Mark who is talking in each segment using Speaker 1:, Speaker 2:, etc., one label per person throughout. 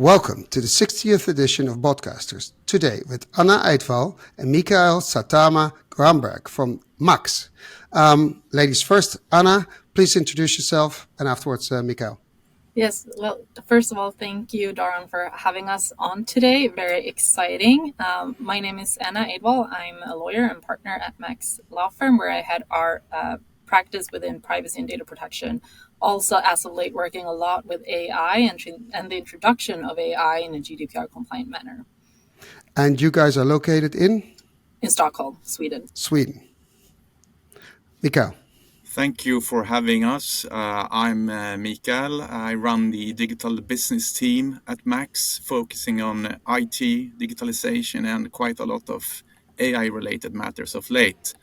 Speaker 1: Welcome to the 60th edition of Botcasters, today with Eidvall and Mikael Satama Granberg from MAQS. Ladies first, Anna, please introduce yourself, and afterwards, Mikael.
Speaker 2: Yes, well, first of all, thank you, Daron, for having us on today. Very exciting. My name is Anna Eidvall. I'm a lawyer and partner at MAQS Law Firm, where I had our practice within privacy and data protection. Also, as of late, working a lot with AI and the introduction of AI in a GDPR compliant manner.
Speaker 1: And you guys are located in
Speaker 2: Stockholm, Sweden.
Speaker 1: Mikael.
Speaker 3: Thank you for having us. I'm Mikael. I run the digital business team at MAQS, focusing on IT, digitalization, and quite a lot of AI-related matters of late.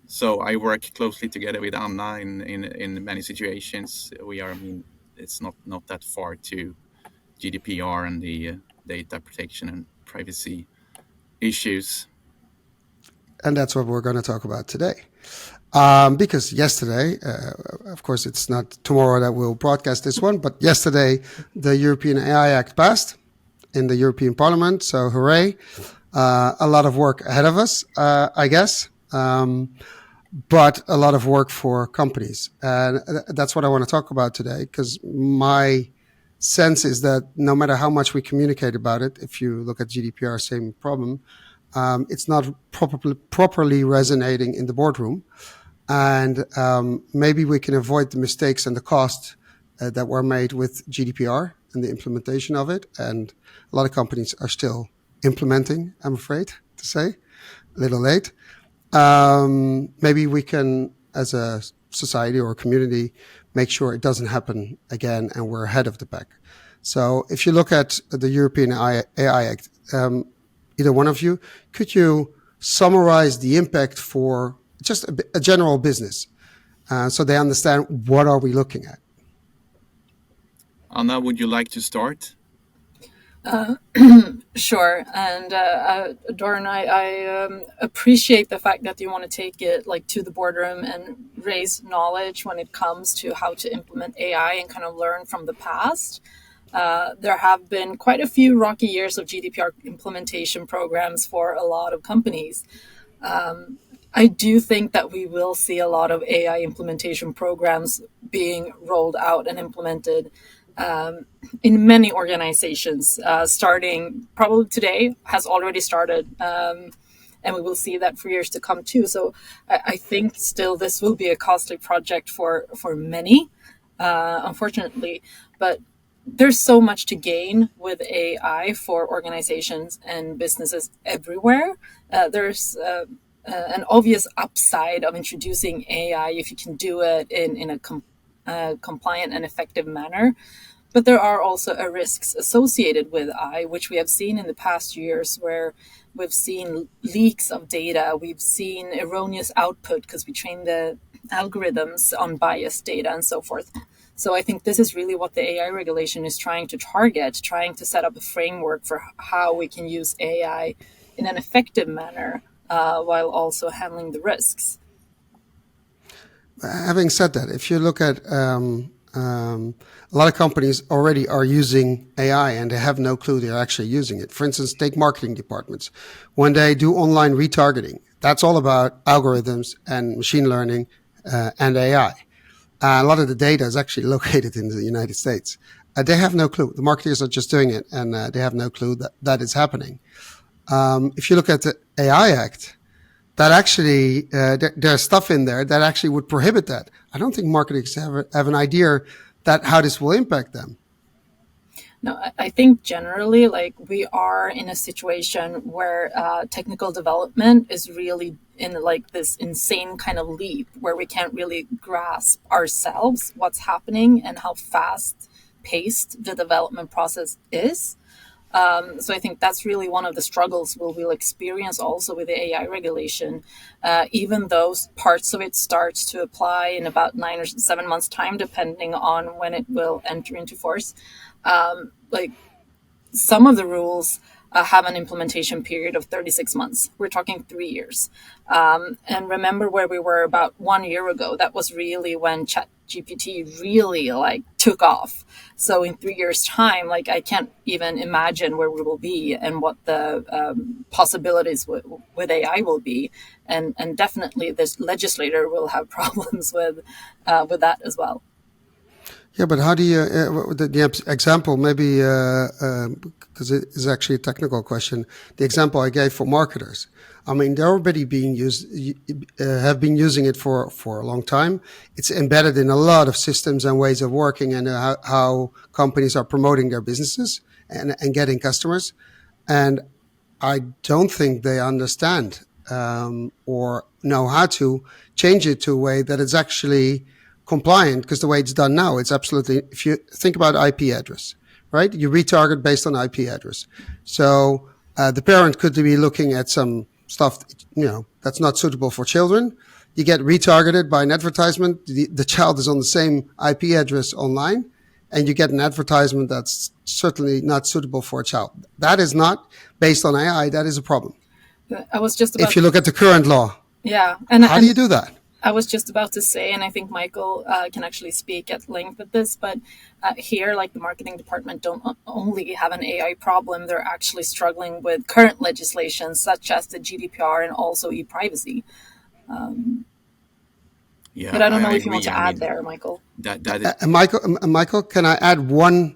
Speaker 3: So I work closely together with Anna in many situations. It's not that far to GDPR and the data protection and privacy issues.
Speaker 1: And that's what we're going to talk about today. Because yesterday, of course, it's not tomorrow that we'll broadcast this one, but yesterday the European AI Act passed in the European Parliament. So hooray. A lot of work ahead of us, I guess. But a lot of work for companies. And that's what I want to talk about today, because my sense is that no matter how much we communicate about it, if you look at GDPR, same problem, it's not properly resonating in the boardroom. And maybe we can avoid the mistakes and the cost that were made with GDPR and the implementation of it. And a lot of companies are still implementing, I'm afraid to say, a little late. Maybe we can, as a society or a community, make sure it doesn't happen again and we're ahead of the pack. So if you look at the European AI Act, either one of you, could you summarize the impact for just a general business so they understand what are we looking at?
Speaker 3: Anna, would you like to start?
Speaker 2: Sure. And Doran, I appreciate the fact that you want to take it to the boardroom and raise knowledge when it comes to how to implement AI and kind of learn from the past. There have been quite a few rocky years of GDPR implementation programs for a lot of companies. I do think that we will see a lot of AI implementation programs being rolled out and implemented in many organizations, starting probably today, has already started. And we will see that for years to come too. So I think still this will be a costly project for many, unfortunately. But there's so much to gain with AI for organizations and businesses everywhere. There's an obvious upside of introducing AI if you can do it in a compliant and effective manner. But there are also risks associated with AI, which we have seen in the past years, where we've seen leaks of data, we've seen erroneous output because we train the algorithms on biased data and so forth. So I think this is really what the AI regulation is trying to target, trying to set up a framework for how we can use AI in an effective manner while also handling the risks.
Speaker 1: Having said that, if you look at a lot of companies already are using AI and they have no clue they're actually using it. For instance, take marketing departments. When they do online retargeting, that's all about algorithms and machine learning and AI. A lot of the data is actually located in the United States. They have no clue. The marketers are just doing it and they have no clue that it's happening. If you look at the AI Act, that actually, there's stuff in there that actually would prohibit that. I don't think marketers have an idea that how this will impact them.
Speaker 2: No, I think generally, we are in a situation where technical development is really in this insane kind of leap where we can't really grasp ourselves what's happening and how fast paced the development process is. So I think that's really one of the struggles we'll experience also with the AI regulation. Even though parts of it starts to apply in about 9 or 7 months' time, depending on when it will enter into force. Some of the rules have an implementation period of 36 months. We're talking 3 years. And remember where we were about 1 year ago. That was really when ChatGPT really like took off. So in 3 years' time, like I can't even imagine where we will be and what the possibilities with AI will be. And definitely this legislator will have problems with that as well.
Speaker 1: Yeah, but how do you, the example, maybe, because it is actually a technical question, the example I gave for marketers, I mean, they're already being used, have been using it for a long time. It's embedded in a lot of systems and ways of working and how companies are promoting their businesses and getting customers. And I don't think they understand or know how to change it to a way that it's actually compliant, because the way it's done now, it's absolutely, if you think about IP address, right? You retarget based on IP address. So the parent could be looking at some stuff, that's not suitable for children. You get retargeted by an advertisement. The child is on the same IP address online, and you get an advertisement that's certainly not suitable for a child. That is not based on AI. That is a problem.
Speaker 2: I was just about
Speaker 1: if you look at the current law.
Speaker 2: Yeah.
Speaker 1: How do you do that?
Speaker 2: I was just about to say, and I think Mikael can actually speak at length at this, but here, like the marketing department don't only have an AI problem, they're actually struggling with current legislation such as the GDPR and also e-privacy.
Speaker 3: Yeah,
Speaker 2: but I don't know if
Speaker 3: agree.
Speaker 2: you want to add there, Mikael.
Speaker 1: Michael, can I add one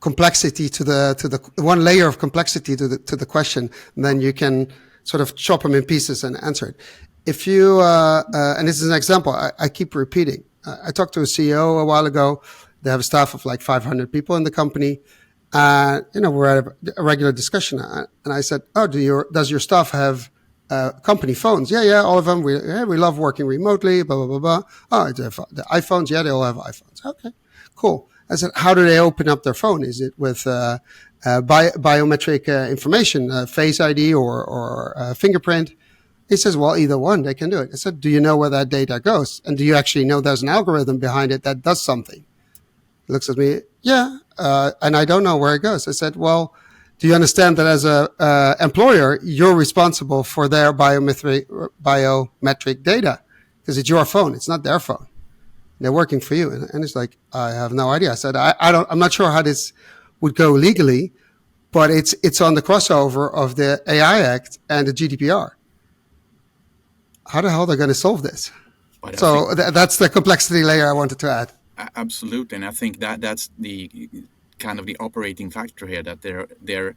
Speaker 1: complexity to the one layer of complexity to the question, and then you can sort of chop them in pieces and answer it. If you, and this is an example I keep repeating. I talked to a CEO a while ago. They have a staff of like 500 people in the company. We're at a regular discussion. And I said, does your staff have company phones? Yeah, all of them. We love working remotely, blah, blah, blah, blah. Oh, the iPhones? Yeah, they all have iPhones. Okay, cool. I said, how do they open up their phone? Is it with biometric information, Face ID or fingerprint? He says, well, either one, they can do it. I said, do you know where that data goes? And do you actually know there's an algorithm behind it that does something? He looks at me, yeah, and I don't know where it goes. I said, well, do you understand that as a employer, you're responsible for their biometric data? Because it's your phone, it's not their phone. They're working for you. And it's like, I have no idea. I said, I'm not sure how this would go legally, but it's on the crossover of the AI Act and the GDPR. How the hell are they going to solve this? So that's the complexity layer I wanted to add.
Speaker 3: Absolutely, and I think that's the kind of the operating factor here, that there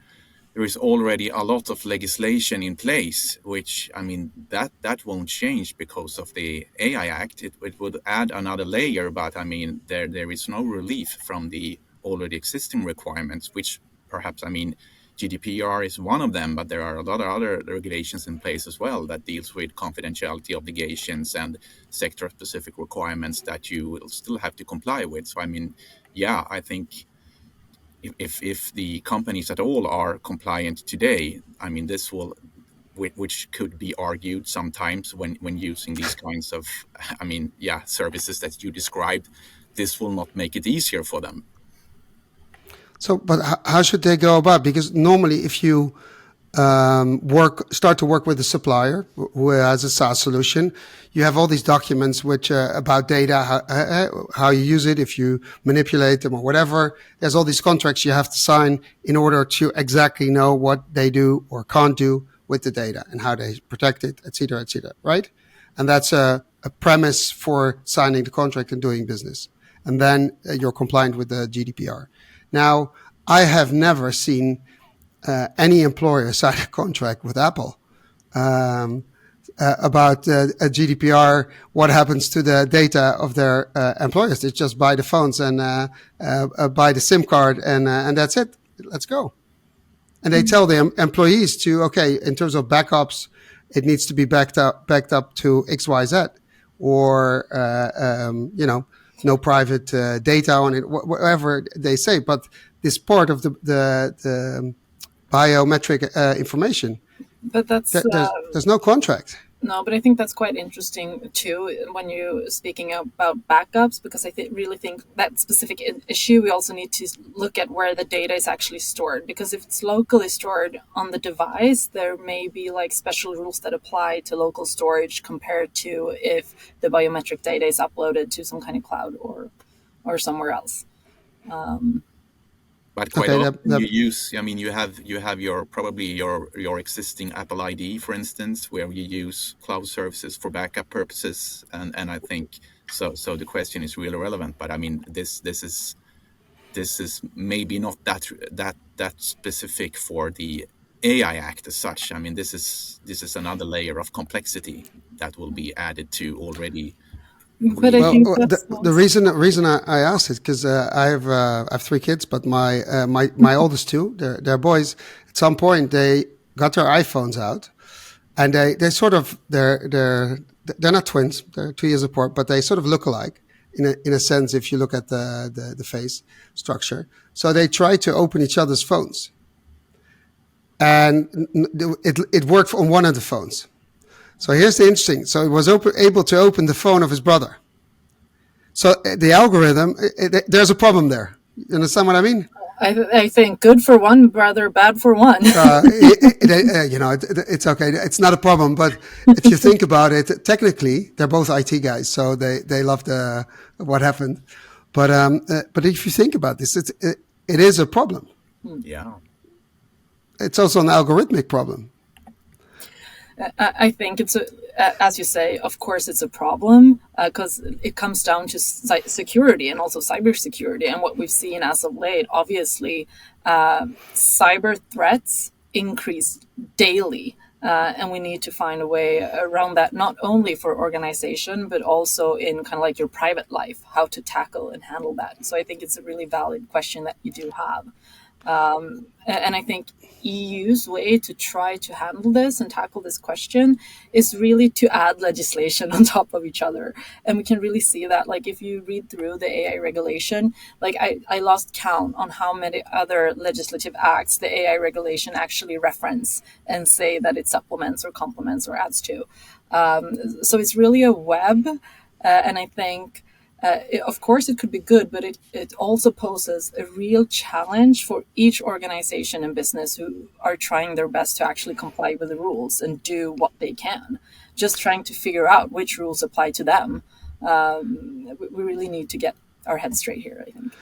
Speaker 3: is already a lot of legislation in place, which, I mean, that won't change because of the AI Act. It would add another layer, but I mean, there is no relief from the already existing requirements, which perhaps, I mean, GDPR is one of them, but there are a lot of other regulations in place as well that deals with confidentiality obligations and sector-specific requirements that you will still have to comply with. So, I mean, yeah, I think if the companies at all are compliant today, I mean, this will, which could be argued sometimes when using these kinds of, I mean, yeah, services that you described, this will not make it easier for them.
Speaker 1: So, but how should they go about? Because normally, if you start to work with a supplier who has a SaaS solution, you have all these documents which about data, how you use it, if you manipulate them or whatever. There's all these contracts you have to sign in order to exactly know what they do or can't do with the data and how they protect it, et cetera, right? And that's a premise for signing the contract and doing business. And then you're compliant with the GDPR. Now, I have never seen any employer sign a contract with Apple about a GDPR, what happens to the data of their employers. They just buy the phones and buy the SIM card, and that's it. Let's go. And they tell the employees to, okay, in terms of backups, it needs to be backed up to XYZ, or no private data on it, whatever they say. But this part of the biometric information,
Speaker 2: but that's
Speaker 1: there's no contract.
Speaker 2: No, but I think that's quite interesting too when you're speaking about backups, because I really think that specific issue, we also need to look at where the data is actually stored. Because if it's locally stored on the device, there may be like special rules that apply to local storage compared to if the biometric data is uploaded to some kind of cloud or somewhere else.
Speaker 3: But quite
Speaker 1: Okay,
Speaker 3: often you use, I mean, you have your probably your existing Apple ID, for instance, where you use cloud services for backup purposes, and I think so. So the question is really relevant. But I mean, this is maybe not that specific for the AI Act as such. I mean, this is another layer of complexity that will be added to already
Speaker 2: But I
Speaker 3: really.
Speaker 2: think
Speaker 1: Well,
Speaker 2: that's
Speaker 1: the reason I asked it because I have 3 kids, but my oldest two, they're boys. At some point, they got their iPhones out, and they sort of they're not twins. They're 2 years apart, but they sort of look alike in a sense if you look at the face structure. So they try to open each other's phones, and it worked on one of the phones. So here's the interesting. So it was able to open the phone of his brother. So the algorithm, there's a problem there. You understand what I mean?
Speaker 2: I think good for one brother, bad for one.
Speaker 1: It's okay. It's not a problem. But if you think about it, technically, they're both IT guys, so they love what happened. But if you think about this, it is a problem.
Speaker 3: Yeah.
Speaker 1: It's also an algorithmic problem.
Speaker 2: I think it's as you say, of course, it's a problem because it comes down to security and also cybersecurity. And what we've seen as of late, obviously, cyber threats increase daily. And we need to find a way around that, not only for organization, but also in kind of like your private life, how to tackle and handle that. So I think it's a really valid question that you do have. And I think EU's way to try to handle this and tackle this question is really to add legislation on top of each other. And we can really see that, like, if you read through the AI regulation, like I lost count on how many other legislative acts the AI regulation actually reference and say that it supplements or complements or adds to. So it's really a web. And I think of course, it could be good, but it also poses a real challenge for each organization and business who are trying their best to actually comply with the rules and do what they can. Just trying to figure out which rules apply to them. We really need to get our heads straight here, I think.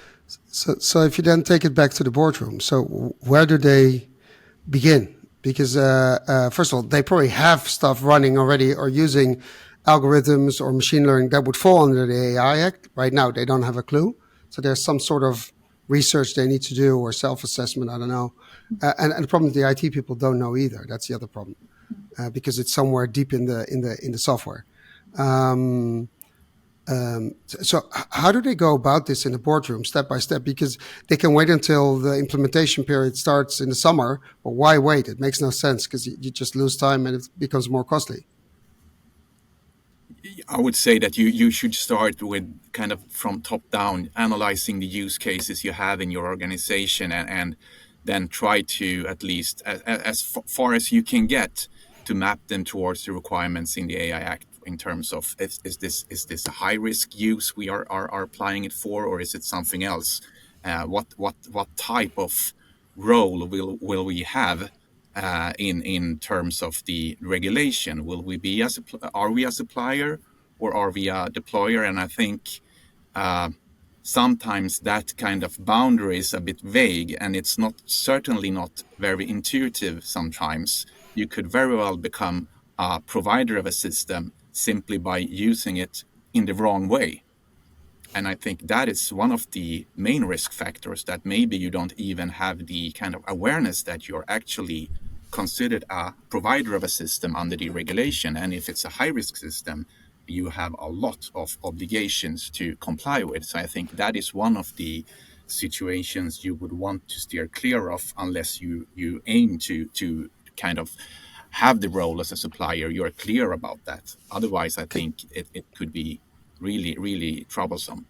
Speaker 1: So if you then take it back to the boardroom, so where do they begin? Because first of all, they probably have stuff running already or using algorithms or machine learning that would fall under the AI Act. Right now, they don't have a clue. So there's some sort of research they need to do or self-assessment. I don't know. And the problem is the IT people don't know either. That's the other problem because it's somewhere deep in the software. So how do they go about this in the boardroom step by step? Because they can wait until the implementation period starts in the summer. But why wait? It makes no sense because you just lose time and it becomes more costly.
Speaker 3: I would say that you should start with kind of from top down, analyzing the use cases you have in your organization and then try to, at least as far as you can get, to map them towards the requirements in the AI Act in terms of is this a high risk use we are applying it for, or is it something else? What type of role will we have in terms of the regulation? Will we be are we a supplier or are we a deployer? And I think sometimes that kind of boundary is a bit vague, and it's certainly not very intuitive. Sometimes you could very well become a provider of a system simply by using it in the wrong way. And I think that is one of the main risk factors, that maybe you don't even have the kind of awareness that you're actually considered a provider of a system under the regulation. And if it's a high-risk system, you have a lot of obligations to comply with. So I think that is one of the situations you would want to steer clear of unless you aim to kind of have the role as a supplier. You're clear about that. Otherwise, I think it could be really, really troublesome.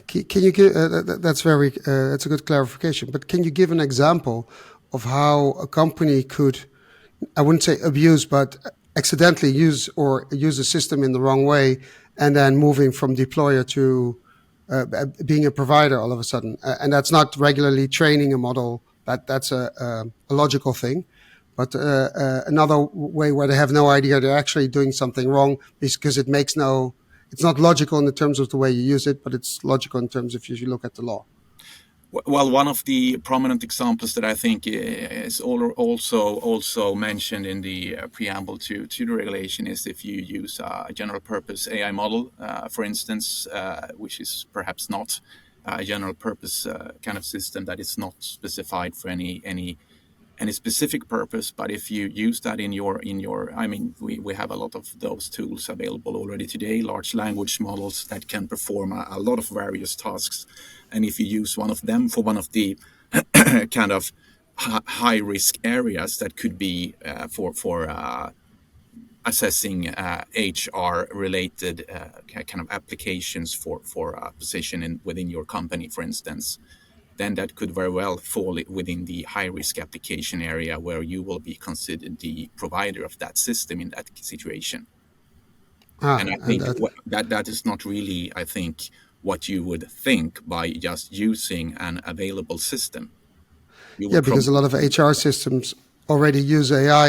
Speaker 1: Can you give that's a good clarification, but can you give an example of how a company could, I wouldn't say abuse, but accidentally use a system in the wrong way, and then moving from deployer to being a provider all of a sudden. And that's not regularly training a model. That's a logical thing. But another way where they have no idea they're actually doing something wrong because it's not logical in the terms of the way you use it, but it's logical in terms of if you look at the law.
Speaker 3: Well, one of the prominent examples that I think is also mentioned in the preamble to the regulation is if you use a general purpose AI model, for instance, which is perhaps not a general purpose kind of system that is not specified for any specific purpose, but if you use that in your I mean, we have a lot of those tools available already today, large language models that can perform a lot of various tasks. And if you use one of them for one of the kind of high risk areas that could be for assessing HR related kind of applications for a position within your company, for instance, then that could very well fall within the high-risk application area where you will be considered the provider of that system in that situation. And I think that is not really, I think, what you would think by just using an available system.
Speaker 1: Because a lot of HR systems already use AI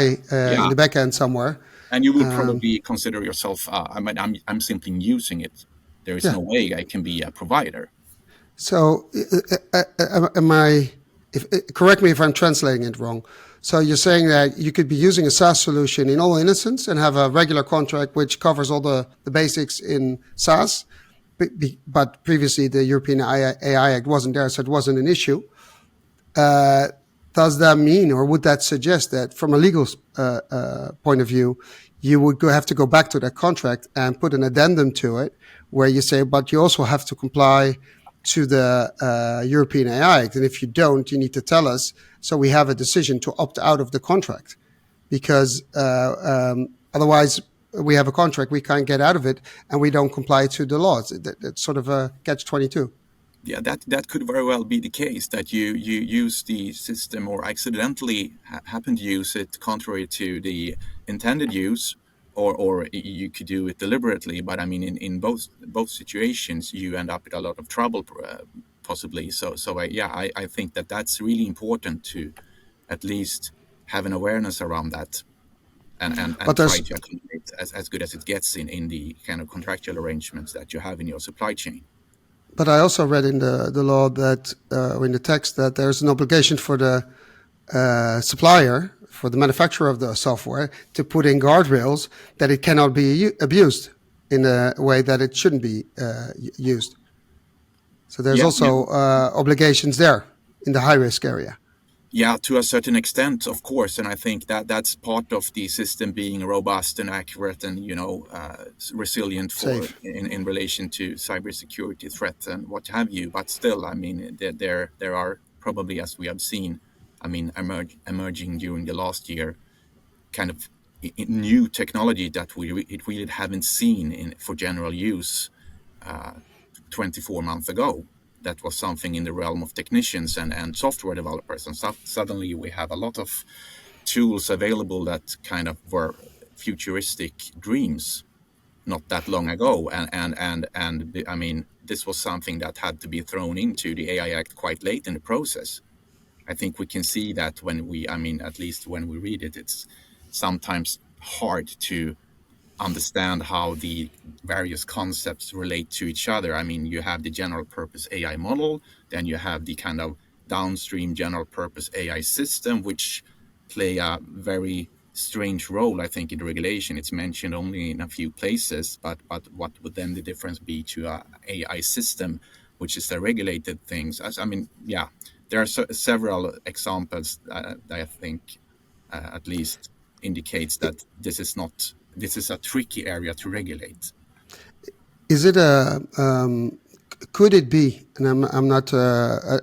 Speaker 1: in the back end somewhere.
Speaker 3: And you will probably consider yourself, I'm simply using it. There is no way I can be a provider.
Speaker 1: So, correct me if I'm translating it wrong. So you're saying that you could be using a SaaS solution in all innocence and have a regular contract which covers all the basics in SaaS, but previously the European AI Act wasn't there, so it wasn't an issue. Does that mean, or would that suggest that from a legal point of view, you would have to go back to that contract and put an addendum to it where you say, but you also have to comply to the European AI Act. And if you don't, you need to tell us so we have a decision to opt out of the contract. Because otherwise we have a contract, we can't get out of it, and we don't comply to the laws. It's sort of a catch-22.
Speaker 3: Yeah, that could very well be the case, that you use the system or accidentally happen to use it contrary to the intended use, or you could do it deliberately. But I mean, in both situations, you end up with a lot of trouble, possibly. So I think that's really important to at least have an awareness around that, and try to accommodate as good as it gets in the kind of contractual arrangements that you have in your supply chain.
Speaker 1: But I also read in the law that, or in the text, that there's an obligation for the supplier, for the manufacturer of the software, to put in guardrails that it cannot be abused in a way that it shouldn't be used. So there's obligations there in the high-risk area.
Speaker 3: Yeah, to a certain extent, of course, and I think that's part of the system being robust and accurate and resilient in relation to cybersecurity threats and what have you. But still, I mean, there are probably, as we have seen, I mean, emerging during the last year, kind of new technology that we really haven't seen for general use 24 months ago. That was something in the realm of technicians and software developers. And suddenly we have a lot of tools available that kind of were futuristic dreams not that long ago. And I mean, this was something that had to be thrown into the AI Act quite late in the process. I think we can see that at least when we read it, it's sometimes hard to understand how the various concepts relate to each other. I mean, you have the general purpose AI model, then you have the kind of downstream general purpose AI system, which play a very strange role, I think, in the regulation. It's mentioned only in a few places, but what would then the difference be to a AI system, which is a regulated thing? There are several examples that I think at least indicates that this is a tricky area to regulate.
Speaker 1: Is it could it be, and I'm not, I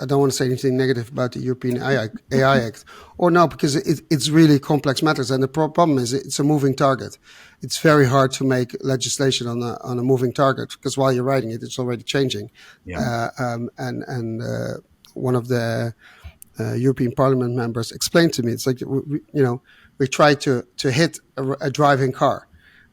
Speaker 1: don't want to say anything negative about the European AI Act, or no, because it's really complex matters, and the problem is it's a moving target. It's very hard to make legislation on a moving target, because while you're writing it, it's already changing.
Speaker 3: Yeah.
Speaker 1: One of the European Parliament members explained to me, it's like, we try to hit a driving car.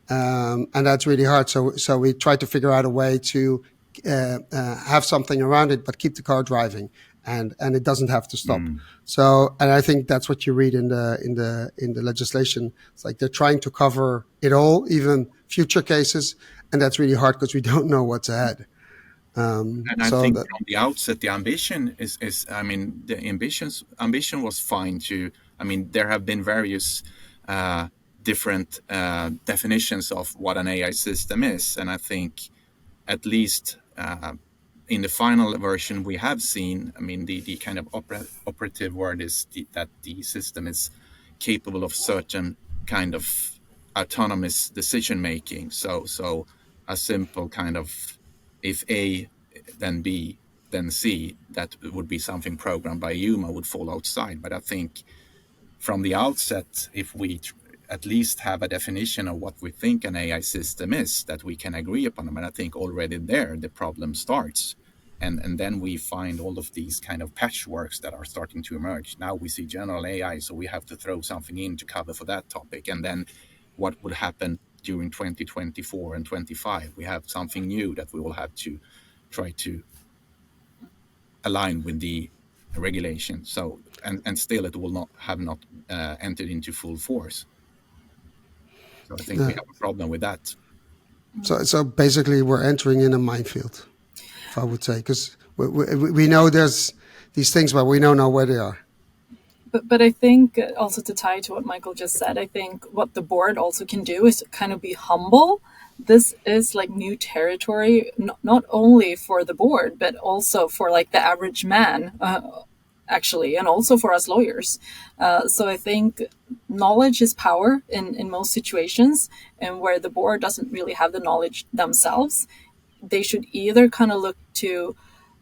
Speaker 1: And that's really hard. So we try to figure out a way to have something around it, but keep the car driving, and it doesn't have to stop. So, and I think that's what you read in the legislation. It's like they're trying to cover it all, even future cases, and that's really hard because we don't know what's ahead.
Speaker 3: And I think from the outset, the ambition is I mean, the ambition was fine to, I mean, there have been various different definitions of what an AI system is. And I think at least in the final version we have seen, I mean, the kind of operative word is that the system is capable of certain kind of autonomous decision making. So a simple kind of, if A, then B, then C, that would be something programmed by a human would fall outside. But I think from the outset, if we at least have a definition of what we think an AI system is, that we can agree upon them, and I think already there the problem starts. And then we find all of these kind of patchworks that are starting to emerge. Now we see general AI, so we have to throw something in to cover for that topic. And then what would happen during 2024 and 25? We have something new that we will have to try to align with the regulation. So, and still it will not have entered into full force. So I think we have a problem with that.
Speaker 1: So basically we're entering in a minefield, I would say, because we know there's these things, but we don't know where they are.
Speaker 2: But I think also to tie to what Michael just said, I think what the board also can do is kind of be humble. This is like new territory, not only for the board, but also for like the average man, actually, and also for us lawyers. So I think knowledge is power in most situations, and where the board doesn't really have the knowledge themselves, they should either kind of look to,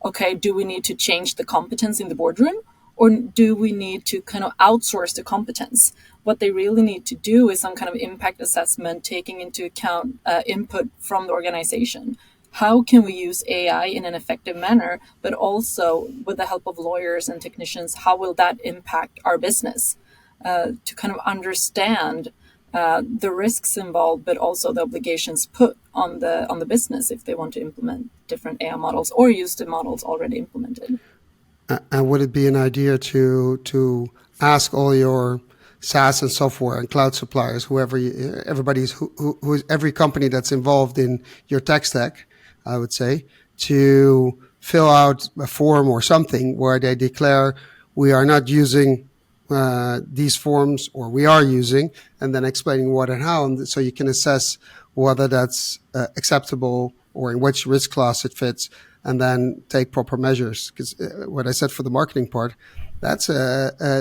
Speaker 2: okay, do we need to change the competence in the boardroom? Or do we need to kind of outsource the competence? What they really need to do is some kind of impact assessment, taking into account input from the organization. How can we use AI in an effective manner, but also with the help of lawyers and technicians, how will that impact our business? To kind of understand the risks involved, but also the obligations put on the business if they want to implement different AI models or use the models already implemented.
Speaker 1: And would it be an idea to ask all your SaaS and software and cloud suppliers, every company that's involved in your tech stack, I would say, to fill out a form or something where they declare we are not using these forms, or we are using, and then explaining what and how, and so you can assess whether that's acceptable or in which risk class it fits, and then take proper measures. Because what I said for the marketing part, that's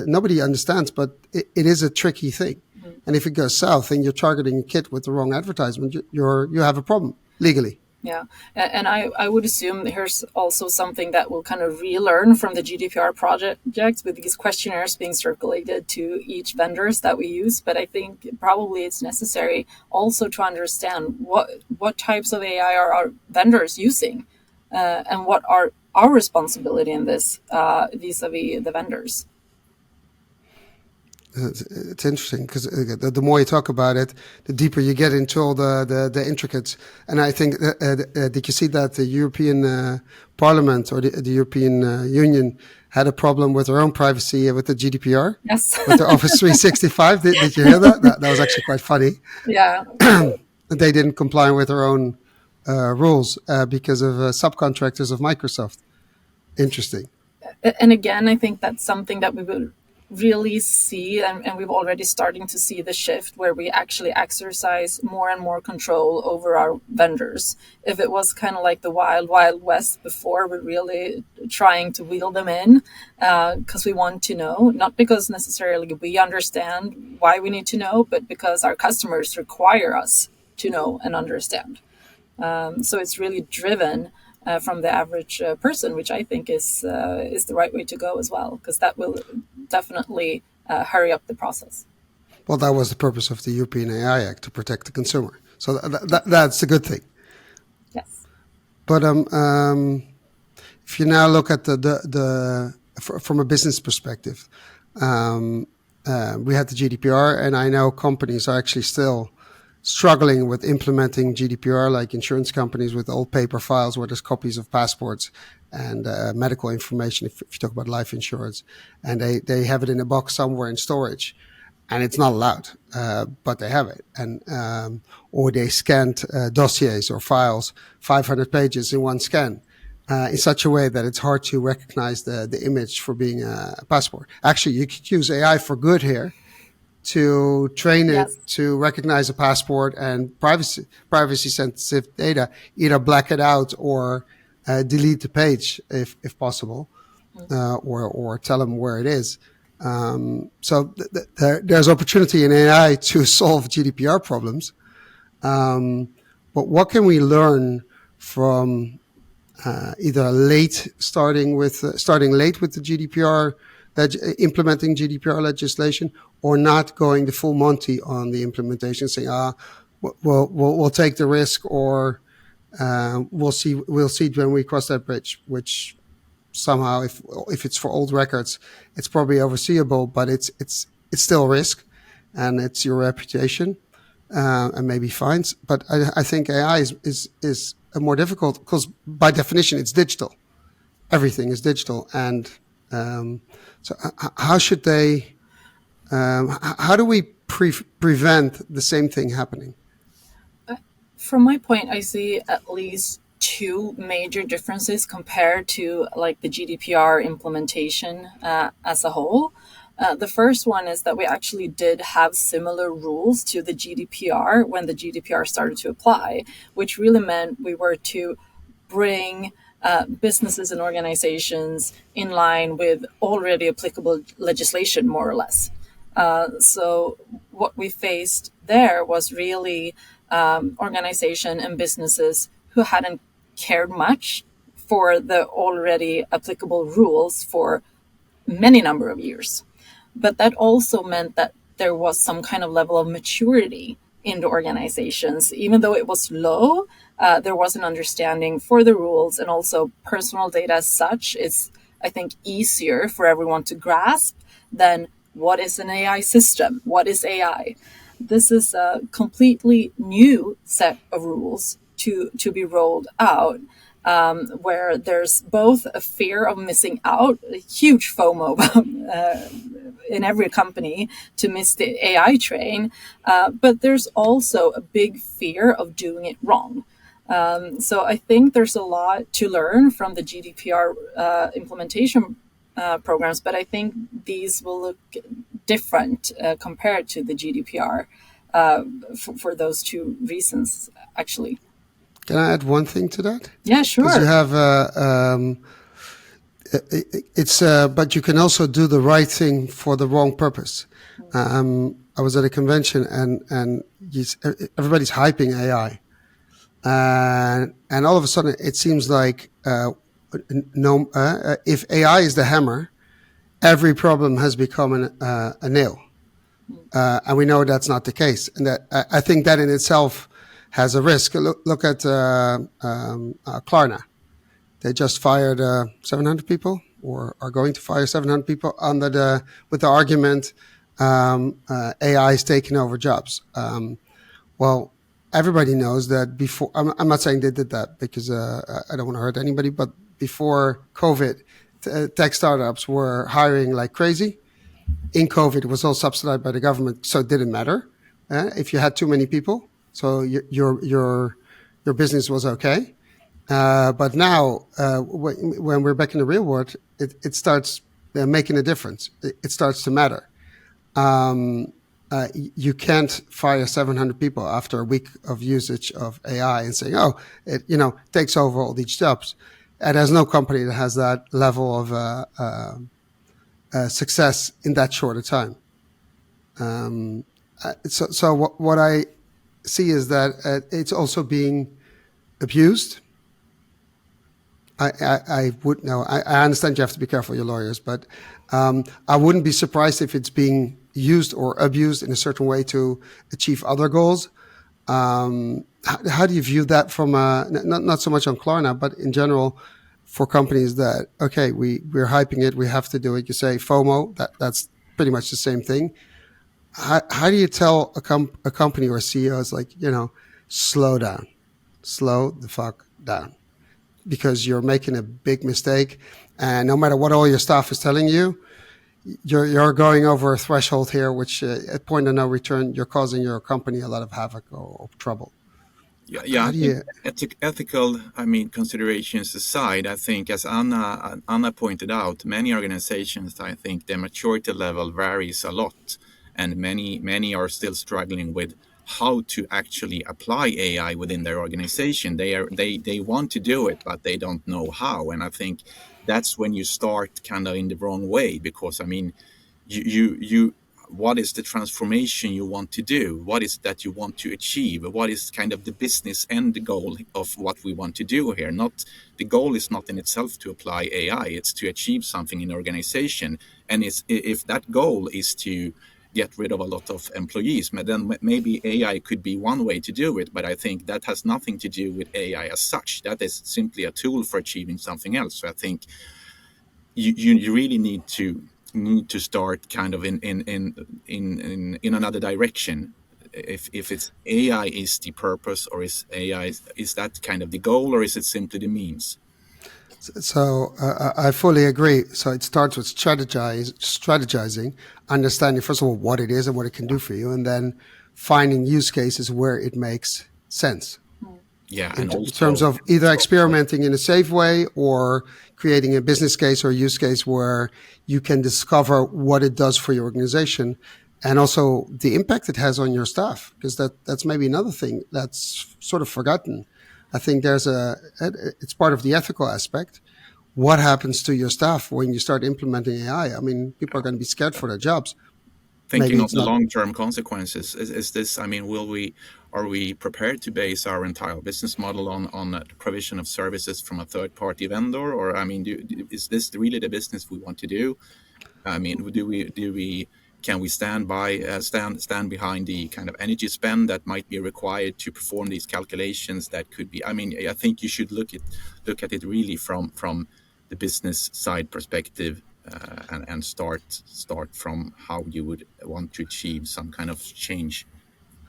Speaker 1: nobody understands, but it is a tricky thing. Mm-hmm. And if it goes south and you're targeting a kid with the wrong advertisement, you have a problem legally.
Speaker 2: Yeah, and I would assume here's also something that we'll kind of relearn from the GDPR projects with these questionnaires being circulated to each vendors that we use. But I think probably it's necessary also to understand what types of AI are our vendors using, and what are our responsibility in this vis-a-vis the vendors.
Speaker 1: It's interesting because the more you talk about it, the deeper you get into all the intricates. And I think, did you see that the European Parliament or the European Union had a problem with their own privacy with the GDPR?
Speaker 2: Yes.
Speaker 1: With the Office 365. Did you hear that? That was actually quite funny.
Speaker 2: Yeah.
Speaker 1: They didn't comply with their own rules because of subcontractors of Microsoft. Interesting.
Speaker 2: And again, I think that's something that we will really see, and we've already starting to see the shift where we actually exercise more and more control over our vendors. If it was kind of like the wild west before, we're really trying to wheel them in because we want to know, not because necessarily we understand why we need to know, but because our customers require us to know and understand. So it's really driven from the average person, which I think is the right way to go as well, because that will definitely hurry up the process.
Speaker 1: Well, that was the purpose of the European AI Act, to protect the consumer. So that's a good thing.
Speaker 2: Yes.
Speaker 1: But if you now look at the from a business perspective, we had the GDPR, and I know companies are actually still struggling with implementing GDPR, like insurance companies with old paper files where there's copies of passports and medical information, if you talk about life insurance, and they have it in a box somewhere in storage, and it's not allowed, but they have it. And or they scanned dossiers or files, 500 pages in one scan, in such a way that it's hard to recognize the image for being a passport. Actually, you could use AI for good here to train it to recognize a passport and privacy sensitive data, either black it out or delete the page if possible, or tell them where it is. So there's opportunity in AI to solve GDPR problems. But what can we learn from either starting late with the GDPR, implementing GDPR legislation, or not going the full Monty on the implementation, saying, we'll take the risk, or we'll see when we cross that bridge, which somehow, if it's for old records, it's probably overseeable, but it's still a risk, and it's your reputation, and maybe fines. But I think AI is a more difficult, because by definition it's digital. Everything is digital, and so how should they? How do we prevent the same thing happening?
Speaker 2: From my point, I see at least two major differences compared to like the GDPR implementation as a whole. The first one is that we actually did have similar rules to the GDPR when the GDPR started to apply, which really meant we were to bring businesses and organizations in line with already applicable legislation, more or less. So what we faced there was really organization and businesses who hadn't cared much for the already applicable rules for many number of years. But that also meant that there was some kind of level of maturity in the organizations. Even though it was low, there was an understanding for the rules, and also personal data as such is, I think, easier for everyone to grasp than what is an AI system? What is AI? This is a completely new set of rules to be rolled out, where there's both a fear of missing out, a huge FOMO in every company to miss the AI train, but there's also a big fear of doing it wrong. So I think there's a lot to learn from the GDPR implementation programs, but I think these will look different compared to the GDPR for those two reasons, actually.
Speaker 1: Can I add one thing to that?
Speaker 2: Yeah, sure.
Speaker 1: Because you have but you can also do the right thing for the wrong purpose. I was at a convention, and everybody's hyping AI, and all of a sudden it seems like if AI is the hammer, every problem has become a nail, and we know that's not the case. And that I think that in itself has a risk. Look at Klarna. They just fired 700 people, or are going to fire 700 people with the argument AI is taking over jobs. Well, everybody knows that before. I'm not saying they did that because I don't want to hurt anybody, but before COVID, tech startups were hiring like crazy. In COVID, it was all subsidized by the government, so it didn't matter if you had too many people. So your business was okay. But now, when we're back in the real world, it starts making a difference. It starts to matter. You can't fire 700 people after a week of usage of AI and saying, it takes over all these jobs. And there's no company that has that level of success in that short a time. So what I see is that it's also being abused. I would know. I understand you have to be careful, your lawyers, but I wouldn't be surprised if it's being used or abused in a certain way to achieve other goals. How do you view that from not so much on Klarna, but in general for companies that we're hyping it, we have to do it. You say FOMO, pretty much the same thing. How do you tell a company or CEO is like, slow down, slow the fuck down, because you're making a big mistake, and no matter what all your staff is telling you, you're going over a threshold here, which at point of no return, you're causing your company a lot of havoc or trouble.
Speaker 3: Yeah.
Speaker 1: How do you?
Speaker 3: Ethical, considerations aside, I think, as Anna pointed out, many organizations, I think the maturity level varies a lot, and many are still struggling with how to actually apply AI within their organization. They want to do it, but they don't know how. And I think that's when you start kind of in the wrong way, because you what is the transformation you want to do? What is that you want to achieve? What is kind of the business end goal of what we want to do here? Not the goal is not in itself to apply AI. It's to achieve something in organization. And if that goal is to get rid of a lot of employees, then maybe AI could be one way to do it. But I think that has nothing to do with AI as such. That is simply a tool for achieving something else. So I think you really need to start kind of in another direction. If it's AI is the purpose, or is AI is that kind of the goal, or is it simply the means?
Speaker 1: So I fully agree. So it starts with strategizing, understanding first of all what it is and what it can do for you, and then finding use cases where it makes sense.
Speaker 3: Yeah,
Speaker 1: in terms of either experimenting in a safe way or creating a business case or use case where you can discover what it does for your organization, and also the impact it has on your staff, because that's maybe another thing that's sort of forgotten. I think it's part of the ethical aspect. What happens to your staff when you start implementing AI? I mean, people are going to be scared for their jobs.
Speaker 3: Thinking of the long-term consequences, is this? I mean, are we prepared to base our entire business model on the provision of services from a third-party vendor, or I mean, is this really the business we want to do? I mean, can we stand behind the kind of energy spend that might be required to perform these calculations? That could be. I mean, I think you should look at it really from the business side perspective. And start from how you would want to achieve some kind of change.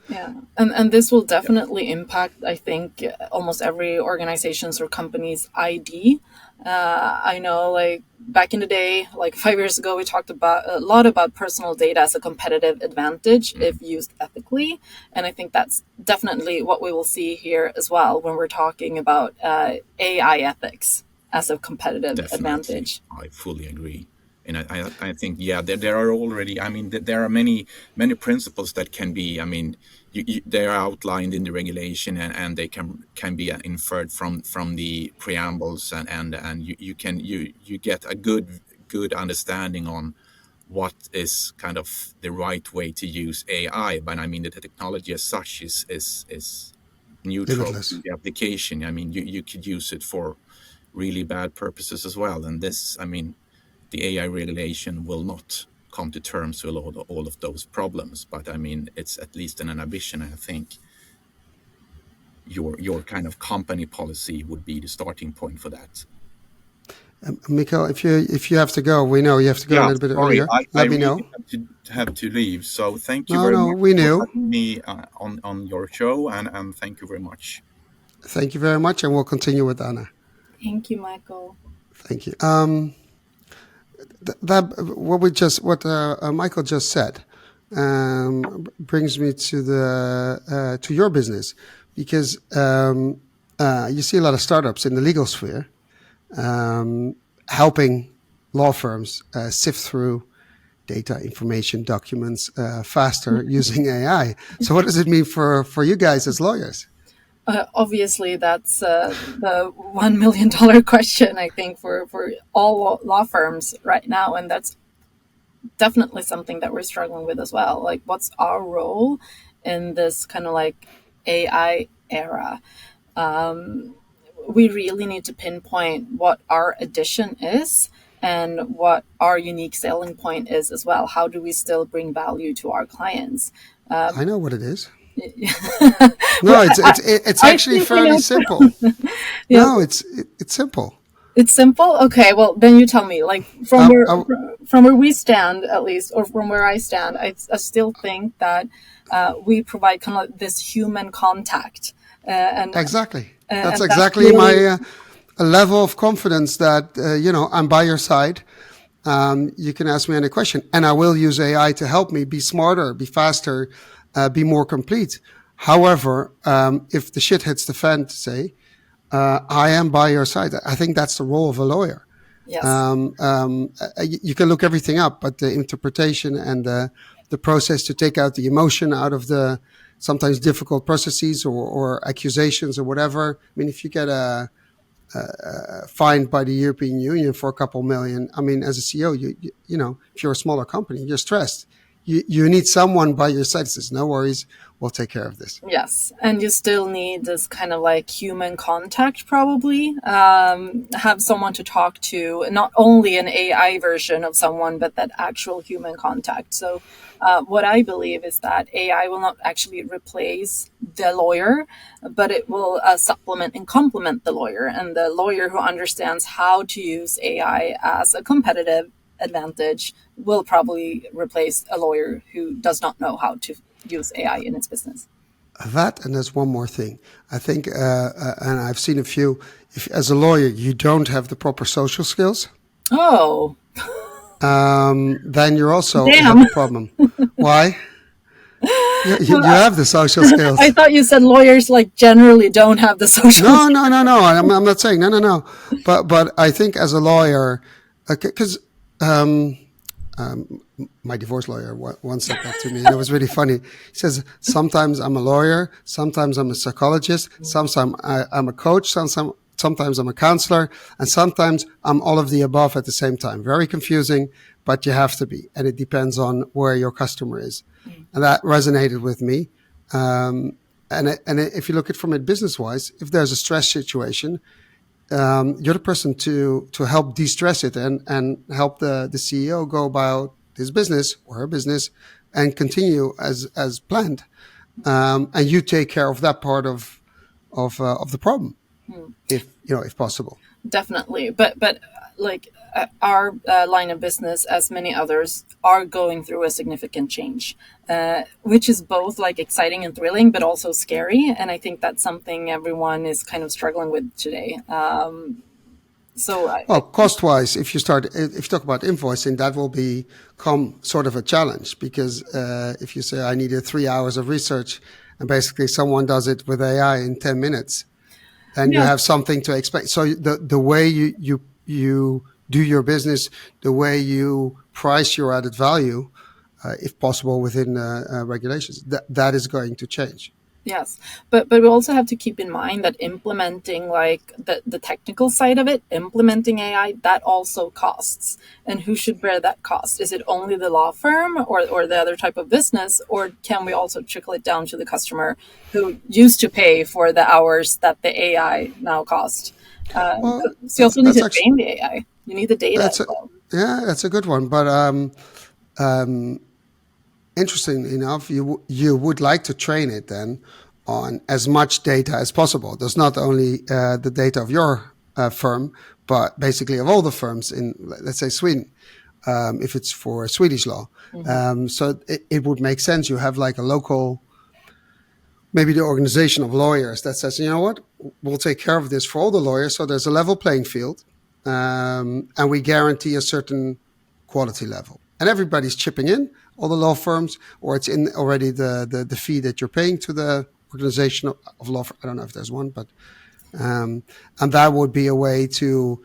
Speaker 2: Yeah, and this will definitely impact, I think, almost every organization's or company's ID. I know, like back in the day, like 5 years ago, we talked a lot about personal data as a competitive advantage if used ethically, and I think that's definitely what we will see here as well when we're talking about AI ethics as a competitive advantage.
Speaker 3: I fully agree. And I think, yeah, there are already, I mean, there are many principles that can be, I mean, they are outlined in the regulation, and they can be inferred from the preambles, and you get a good understanding on what is kind of the right way to use AI. But I mean, the technology as such is neutral to the application. I mean, you could use it for really bad purposes as well. And this, I mean, the AI regulation will not come to terms with all of those problems. But I mean, it's at least an ambition. I think your kind of company policy would be the starting point for that.
Speaker 1: Mikael, if you have to go, we know you have to go a little bit earlier. Let me know.
Speaker 3: Have to leave. So thank you very much for having me on your show, and thank you very much.
Speaker 1: Thank you very much, and we'll continue with Anna.
Speaker 2: Thank you, Michael.
Speaker 1: Thank you. What Michael just said brings me to your business, because you see a lot of startups in the legal sphere helping law firms sift through data, information, documents faster using AI. So what does it mean for you guys as lawyers?
Speaker 2: Obviously, that's the $1 million question, I think, for all law firms right now. And that's definitely something that we're struggling with as well. Like, what's our role in this kind of like AI era? We really need to pinpoint what our addition is and what our unique selling point is as well. How do we still bring value to our clients?
Speaker 1: I know what it is. No, it's actually fairly simple. Yeah. No, it's simple.
Speaker 2: It's simple. Okay, well then you tell me. Like from where we stand, at least, or from where I stand, I still think that we provide kind of like this human contact,
Speaker 1: Exactly. That's
Speaker 2: and that's
Speaker 1: exactly
Speaker 2: really
Speaker 1: my a level of confidence that I'm by your side. You can ask me any question, and I will use AI to help me be smarter, be faster, be more complete. However, if the shit hits the fan, to say, I am by your side. I think that's the role of a lawyer.
Speaker 2: yes.
Speaker 1: You can look everything up, but the interpretation and the process to take out the emotion out of the sometimes difficult processes or accusations or whatever. I mean, if you get fined by the European Union for a couple million, I mean, as a CEO, if you're a smaller company, you're stressed. You need someone by your side that says, no worries, we'll take care of this.
Speaker 2: Yes, and you still need this kind of like human contact, probably. Have someone to talk to, not only an AI version of someone, but that actual human contact. So, what I believe is that AI will not actually replace the lawyer, but it will supplement and complement the lawyer, and the lawyer who understands how to use AI as a competitive advantage will probably replace a lawyer who does not know how to use AI in its business.
Speaker 1: That, and there's one more thing. I think, and I've seen a few, if as a lawyer you don't have the proper social skills,
Speaker 2: Oh,
Speaker 1: then you also
Speaker 2: damn.
Speaker 1: have a problem. Why? You have the social skills.
Speaker 2: I thought you said lawyers like generally don't have the social.
Speaker 1: No. I'm not saying no. But I think as a lawyer, because my divorce lawyer once said that to me, and it was really funny. He says, sometimes I'm a lawyer, sometimes I'm a psychologist, sometimes I'm a coach, sometimes I'm a counselor, and sometimes I'm all of the above at the same time. Very confusing, but you have to be. And it depends on where your customer is. And that resonated with me. And if you look at it from it business-wise, if there's a stress situation, you're the person to help de-stress it and help the CEO go about his business or her business and continue as planned. And you take care of that part of the problem, if possible.
Speaker 2: Definitely, but like our line of business, as many others, are going through a significant change, which is both like exciting and thrilling, but also scary. And I think that's something everyone is kind of struggling with today.
Speaker 1: Well, cost-wise, if you talk about invoicing, that will become sort of a challenge because if you say I needed 3 hours of research and basically someone does it with AI in 10 minutes, then you have something to expect. So the way you do your business, the way you price your added value, if possible within regulations, that is going to change.
Speaker 2: Yes, but we also have to keep in mind that implementing like the technical side of it, implementing AI, that also costs. And who should bear that cost? Is it only the law firm or the other type of business, or can we also trickle it down to the customer who used to pay for the hours that the AI now cost? So you also need to train the AI. You need the data as well.
Speaker 1: Yeah, that's a good one. But interestingly enough, you would like to train it then on as much data as possible. There's not only the data of your firm, but basically of all the firms in, let's say, Sweden, if it's for Swedish law. Mm-hmm. So it would make sense. You have like a local, maybe the organization of lawyers that says, you know what, we'll take care of this for all the lawyers. So there's a level playing field, and we guarantee a certain quality level. And everybody's chipping in, all the law firms, or it's in already the fee that you're paying to the organization of law firm. I don't know if there's one, but and that would be a way to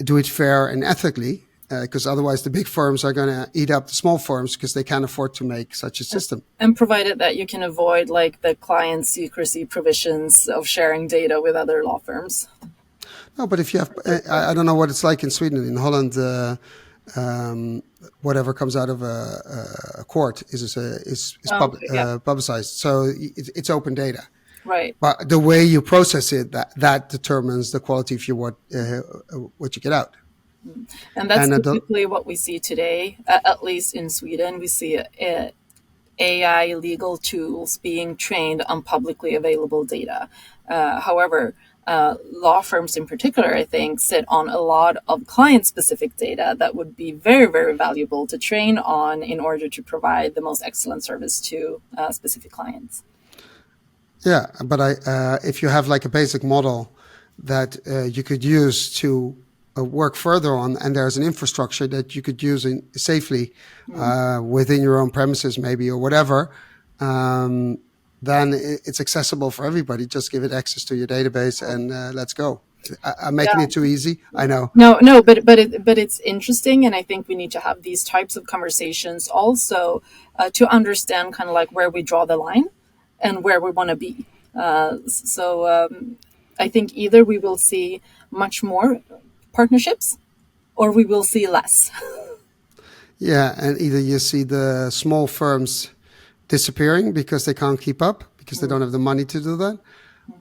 Speaker 1: do it fair and ethically, because otherwise the big firms are going to eat up the small firms because they can't afford to make such a system.
Speaker 2: And provided that you can avoid like the client secrecy provisions of sharing data with other law firms.
Speaker 1: No, but if you have, I don't know what it's like in Sweden. In Holland, whatever comes out of a court is publicized, so it's open data.
Speaker 2: Right.
Speaker 1: But the way you process it, that determines the quality of what you get out.
Speaker 2: And that's typically what we see today, at least in Sweden. We see AI legal tools being trained on publicly available data. However, law firms in particular, I think, sit on a lot of client-specific data that would be very, very valuable to train on in order to provide the most excellent service to specific clients.
Speaker 1: Yeah, but if you have like a basic model that you could use to work further on, and there's an infrastructure that you could use safely within your own premises maybe or whatever, then it's accessible for everybody. Just give it access to your database and let's go. I'm making it too easy. I know.
Speaker 2: No, but it's interesting, and I think we need to have these types of conversations also to understand kind of like where we draw the line and where we want to be. So I think either we will see much more partnerships or we will see less.
Speaker 1: Yeah, and either you see the small firms disappearing because they can't keep up, because they don't have the money to do that,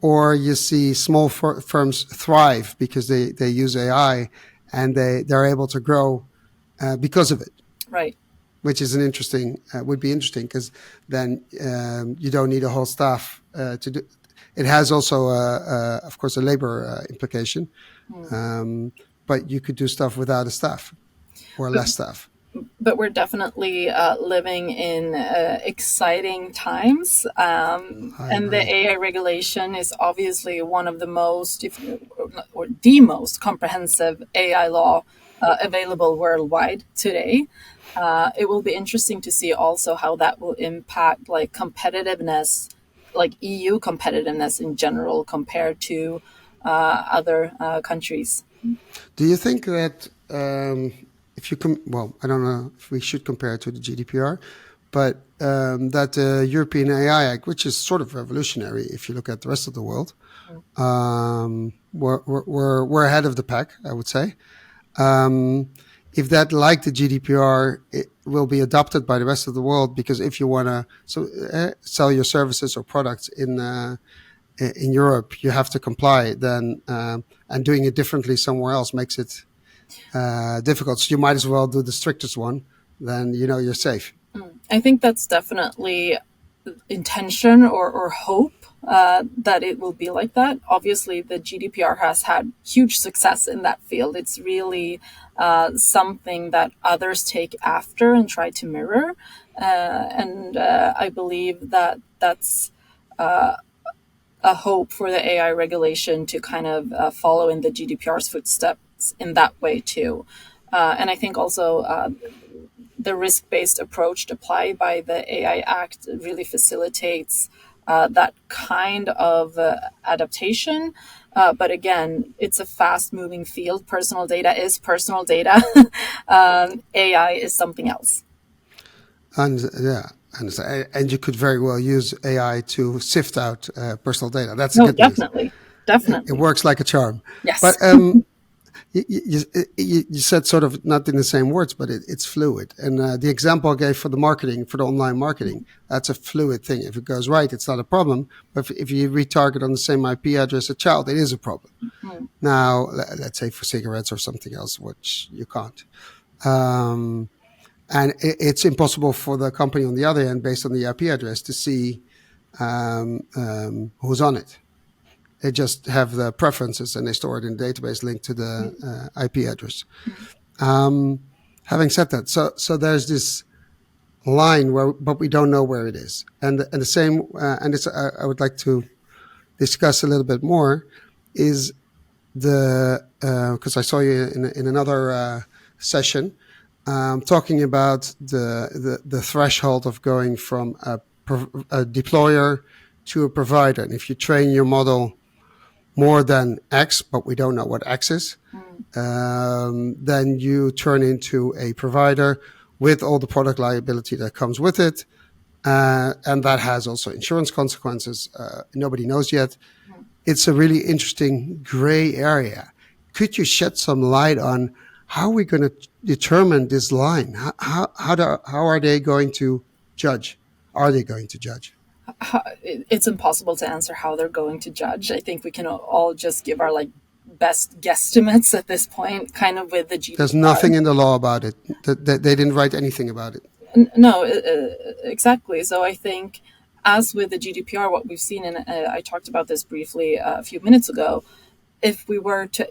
Speaker 1: or you see small firms thrive because they use AI and they're able to grow because of it.
Speaker 2: Right.
Speaker 1: Which is would be interesting, because then you don't need a whole staff to do. It has also, of course, a labor implication, but you could do stuff without a staff or less staff.
Speaker 2: But we're definitely living in exciting times, and the AI regulation is obviously one of the most, or the most comprehensive AI law available worldwide today. It will be interesting to see also how that will impact like competitiveness, like EU competitiveness in general compared to other countries.
Speaker 1: Do you think that if you I don't know if we should compare it to the GDPR, but that the European AI Act, which is sort of revolutionary if you look at the rest of the world, we're ahead of the pack, I would say. If that, like the GDPR, it will be adopted by the rest of the world, because if you want to sell your services or products in Europe, you have to comply. Then and doing it differently somewhere else makes it difficult. So you might as well do the strictest one. Then you're safe.
Speaker 2: I think that's definitely intention or hope that it will be like that. Obviously, the GDPR has had huge success in that field. It's really something that others take after and try to mirror. And I believe that that's a hope for the AI regulation to kind of follow in the GDPR's footsteps in that way too. And I think also the risk-based approach applied by the AI Act really facilitates that kind of adaptation. But again, it's a fast-moving field. Personal data is personal data. AI is something else.
Speaker 1: And you could very well use AI to sift out personal data. That's a good
Speaker 2: definitely.
Speaker 1: It works like a charm.
Speaker 2: Yes.
Speaker 1: But you said sort of not in the same words, but it's fluid. And the example I gave for the online marketing, that's a fluid thing. If it goes right, it's not a problem. But if you retarget on the same IP address a child, it is a problem. Mm-hmm. Now, let's say for cigarettes or something else, which you can't. And it's impossible for the company on the other end, based on the IP address, to see who's on it. They just have the preferences and they store it in a database linked to the IP address. Having said that, so there's this line but we don't know where it is. And the same, and it's, I would like to discuss a little bit more, is because I saw you in another session talking about the threshold of going from a deployer to a provider. And if you train your model more than X, but we don't know what X is, then you turn into a provider with all the product liability that comes with it. And that has also insurance consequences. Nobody knows yet. It's a really interesting gray area. Could you shed some light on how are we going to determine this line? How are they going to judge? Are they going to judge?
Speaker 2: It's impossible to answer how they're going to judge. I think we can all just give our best guesstimates at this point, kind of with the GDPR.
Speaker 1: There's nothing in the law about it. They didn't write anything about it.
Speaker 2: No, exactly. So I think as with the GDPR, what we've seen, and I talked about this briefly a few minutes ago, if we were to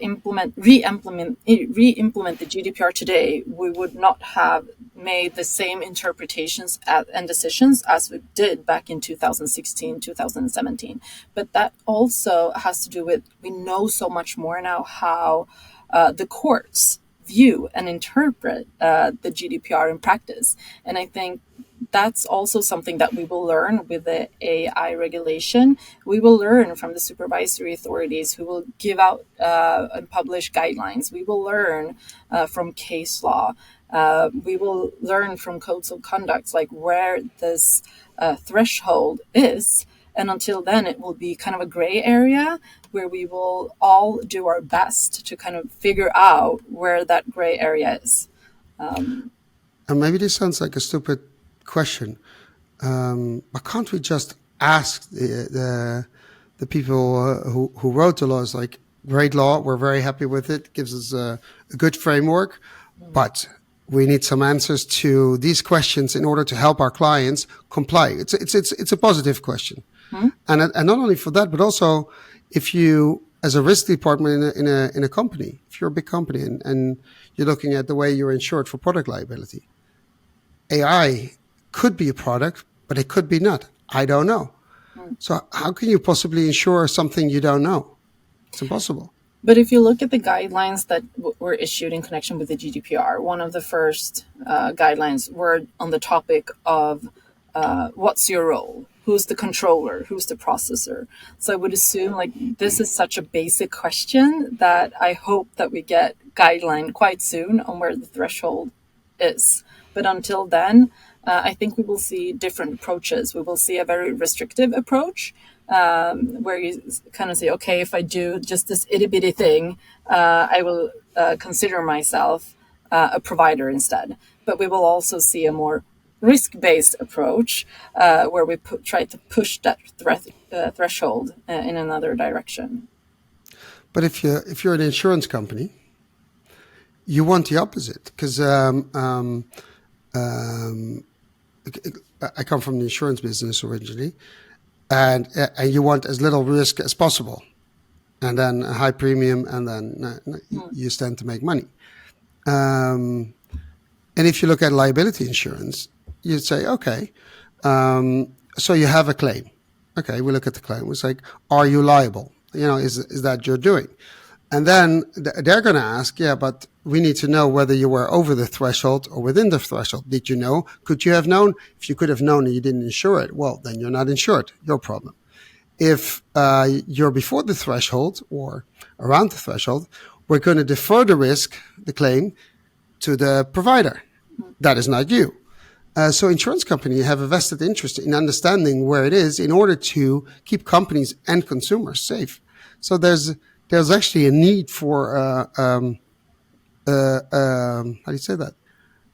Speaker 2: re-implement the GDPR today, we would not have made the same interpretations and decisions as we did back in 2016, 2017. But that also has to do with, we know so much more now how the courts view and interpret the GDPR in practice. And I think that's also something that we will learn with the AI regulation. We will learn from the supervisory authorities who will give out and publish guidelines. We will learn from case law. We will learn from codes of conduct, like where this threshold is. And until then, it will be kind of a gray area where we will all do our best to kind of figure out where that gray area is.
Speaker 1: And maybe this sounds like a stupid question, but can't we just ask the people who wrote the laws, like, great law, we're very happy with it, gives us a good framework, but we need some answers to these questions in order to help our clients comply. It's a positive question. And not only for that, but also if you, as a risk department in a company, if you're a big company and you're looking at the way you're insured for product liability, AI could be a product, but it could be not. I don't know. So how can you possibly insure something you don't know? It's impossible.
Speaker 2: But if you look at the guidelines that were issued in connection with the GDPR, one of the first guidelines were on the topic of what's your role? Who's the controller? Who's the processor? So I would assume, like, this is such a basic question that I hope that we get guideline quite soon on where the threshold is. But until then, I think we will see different approaches. We will see a very restrictive approach where you kind of say, okay, if I do just this itty bitty thing, I will consider myself a provider instead. But we will also see a more risk-based approach where we try to push that threshold in another direction.
Speaker 1: But if you're an insurance company, you want the opposite, because I come from the insurance business originally, and you want as little risk as possible, and then a high premium, and then you stand to make money. And if you look at liability insurance, you'd say, okay, so you have a claim. Okay, we look at the claim. It's like, are you liable? Is that your doing? And then they're going to ask, yeah, but we need to know whether you were over the threshold or within the threshold. Did you know? Could you have known? If you could have known and you didn't insure it, well, then you're not insured. Your problem. If you're before the threshold or around the threshold, we're going to defer the claim, to the provider. That is not you. So insurance companies have a vested interest in understanding where it is in order to keep companies and consumers safe. So there's actually a need for how do you say that?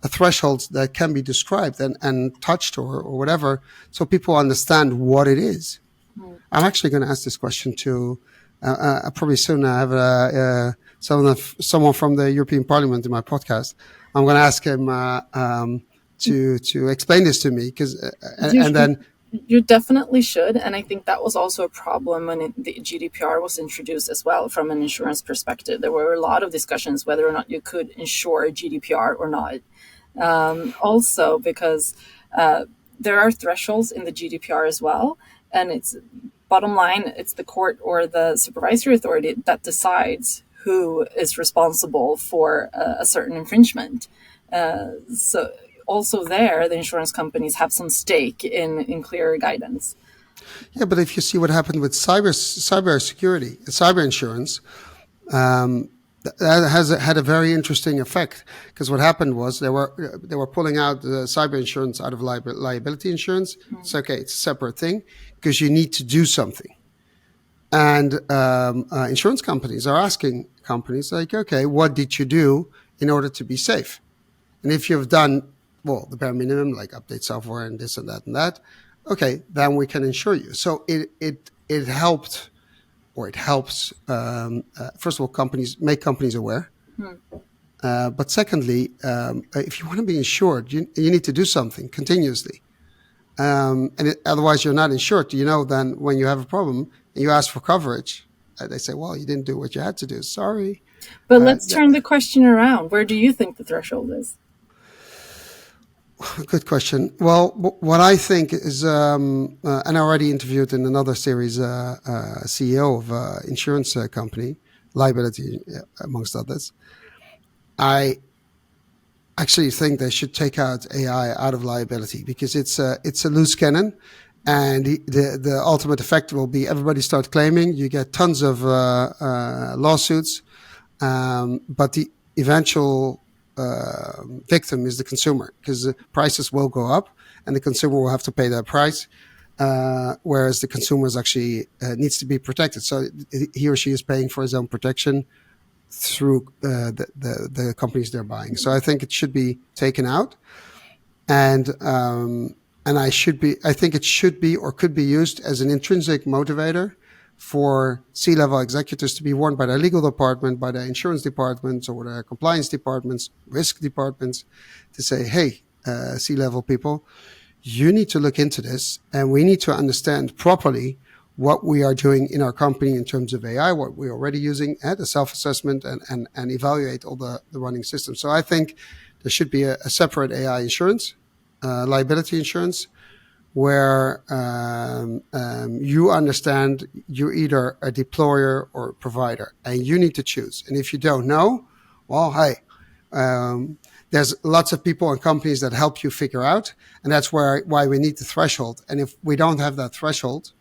Speaker 1: A threshold that can be described and touched or whatever, so people understand what it is. I'm actually going to ask this question to probably soon. I have someone from the European Parliament in my podcast. I'm going to ask him to explain this to me, because and then.
Speaker 2: You definitely should. And I think that was also a problem when the GDPR was introduced as well, from an insurance perspective. There were a lot of discussions whether or not you could insure GDPR or not. Also because there are thresholds in the GDPR as well. And it's bottom line, it's the court or the supervisory authority that decides who is responsible for a certain infringement. So also there, the insurance companies have some stake in clear guidance.
Speaker 1: Yeah, but if you see what happened with cyber security, cyber insurance, that has had a very interesting effect, because what happened was they were pulling out the cyber insurance out of liability insurance. It's okay, it's a separate thing, because you need to do something. And insurance companies are asking companies like, okay, what did you do in order to be safe? And if you've done, well, the bare minimum, like update software and this and that, okay, then we can insure you. So it helped, or it helps, first of all, make companies aware. But secondly, if you want to be insured, you need to do something continuously. Otherwise you're not insured. Then when you have a problem and you ask for coverage, they say, well, you didn't do what you had to do. Sorry.
Speaker 2: But let's turn the question around. Where do you think the threshold is?
Speaker 1: Good question. Well, what I think is, and I already interviewed in another series CEO of an insurance company, liability amongst others. I actually think they should take out AI out of liability because it's a loose cannon, and the ultimate effect will be everybody start claiming. You get tons of lawsuits, but the eventual victim is the consumer, because the prices will go up and the consumer will have to pay that price, whereas the consumer actually needs to be protected. So he or she is paying for his own protection through the companies they're buying. So I think it should be taken out, and I think it should be or could be used as an intrinsic motivator for C-level executives to be warned by their legal department, by their insurance departments, or their compliance departments, risk departments, to say, hey, C-level people, you need to look into this, and we need to understand properly what we are doing in our company in terms of AI, what we're already using at a self-assessment, and evaluate all the running systems. So I think there should be a separate AI insurance, liability insurance, where you understand you're either a deployer or a provider, and you need to choose. And if you don't know, well, hey, there's lots of people and companies that help you figure out, and that's why we need the threshold. And if we don't have that threshold,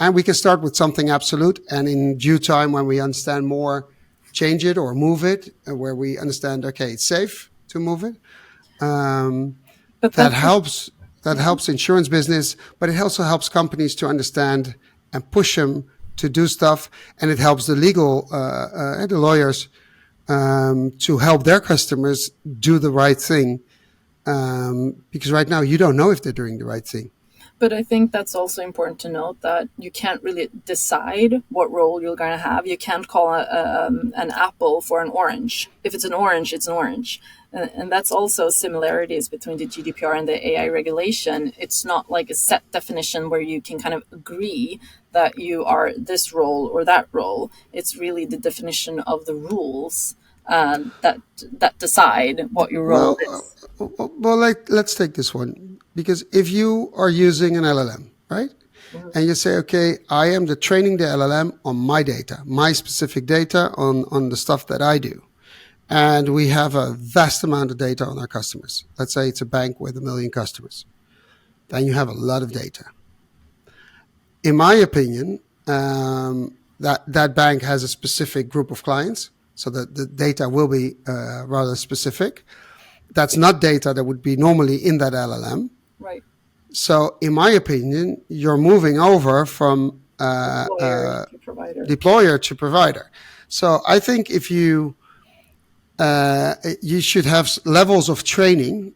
Speaker 1: and we can start with something absolute, and in due time, when we understand more, change it or move it, where we understand, okay, it's safe to move it. But that helps. That helps insurance business, but it also helps companies to understand and push them to do stuff. And it helps the legal, the lawyers, to help their customers do the right thing. Because right now you don't know if they're doing the right thing.
Speaker 2: But I think that's also important to note that you can't really decide what role you're going to have. You can't call an apple for an orange. If it's an orange, it's an orange. And that's also similarities between the GDPR and the AI regulation. It's not like a set definition where you can kind of agree that you are this role or that role. It's really the definition of the rules that decide what your role is.
Speaker 1: Well, let's take this one. Because if you are using an LLM, right? Mm-hmm. And you say, okay, I am training the LLM on my data, my specific data on the stuff that I do. And we have a vast amount of data on our customers. Let's say it's a bank with 1 million customers. Then you have a lot of data. In my opinion, that bank has a specific group of clients, so that the data will be rather specific. That's not data that would be normally in that LLM.
Speaker 2: Right.
Speaker 1: So, in my opinion, you're moving over from deployer to provider. So, I think if you should have levels of training.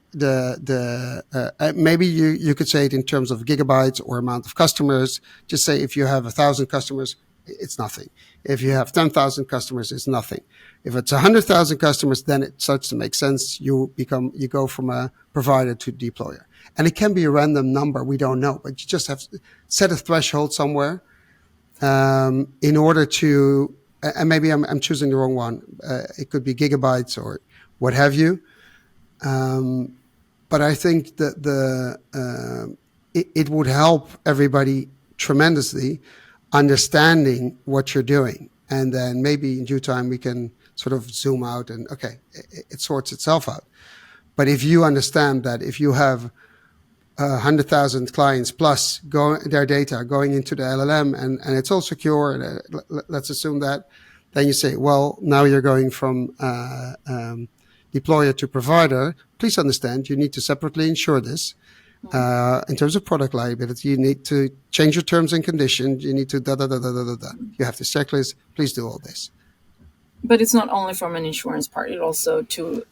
Speaker 1: Maybe you could say it in terms of gigabytes or amount of customers. Just say if you have 1,000 customers, it's nothing. If you have 10,000 customers, it's nothing. If it's 100,000 customers, then it starts to make sense. You go from a provider to deployer. And it can be a random number. We don't know, but you just have to set a threshold somewhere in order to, and maybe I'm choosing the wrong one. It could be gigabytes or what have you. But I think that it would help everybody tremendously understanding what you're doing. And then maybe in due time we can sort of zoom out and, okay, it sorts itself out. But if you understand that if you have 100,000 clients plus their data going into the LLM and it's all secure, and let's assume that, then you say, well, now you're going from deployer to provider. Please understand, you need to separately insure this. In terms of product liability, you need to change your terms and conditions. You need to You have this checklist. Please do all this.
Speaker 2: But it's not only from an insurance part. It also to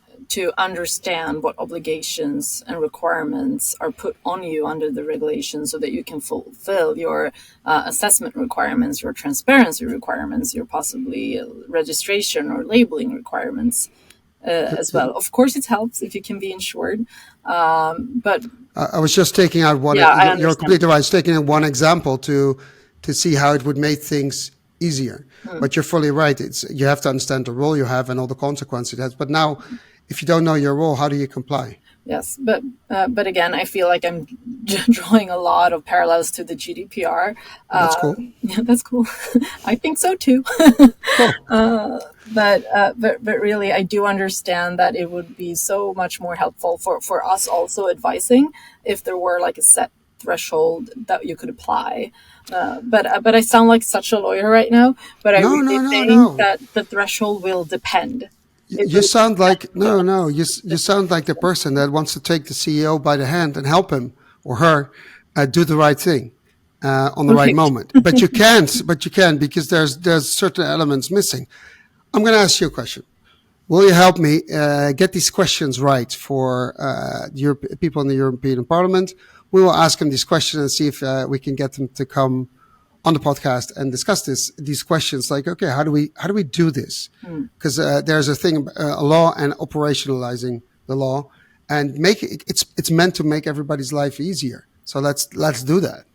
Speaker 2: understand what obligations and requirements are put on you under the regulations so that you can fulfill your assessment requirements, your transparency requirements, your possibly registration or labeling requirements. as well. Of course, it helps if you can be insured, but
Speaker 1: I was just taking out one.
Speaker 2: yeah, I
Speaker 1: You're
Speaker 2: understand.
Speaker 1: completely right. I was taking out one example to see how it would make things easier. But you're fully right. You have to understand the role you have and all the consequences it has. But now, if you don't know your role, how do you comply?
Speaker 2: Yes, but again, I feel like I'm drawing a lot of parallels to the GDPR.
Speaker 1: That's cool.
Speaker 2: Yeah, that's cool. I think so too.
Speaker 1: Cool.
Speaker 2: But really, I do understand that it would be so much more helpful for us also advising if there were like a set threshold that you could apply. But I sound like such a lawyer right now. But I really think that the threshold will depend.
Speaker 1: You sound like no. You sound like the person that wants to take the CEO by the hand and help him or her do the right thing on the right moment. But you can't. Because there's certain elements missing. I'm going to ask you a question. Will you help me get these questions right for people in the European Parliament? We will ask them these questions and see if we can get them to come on the podcast and discuss these questions. Like, okay, how do we do this? Because there's a thing, a law and operationalizing the law, and it's meant to make everybody's life easier. So let's do that.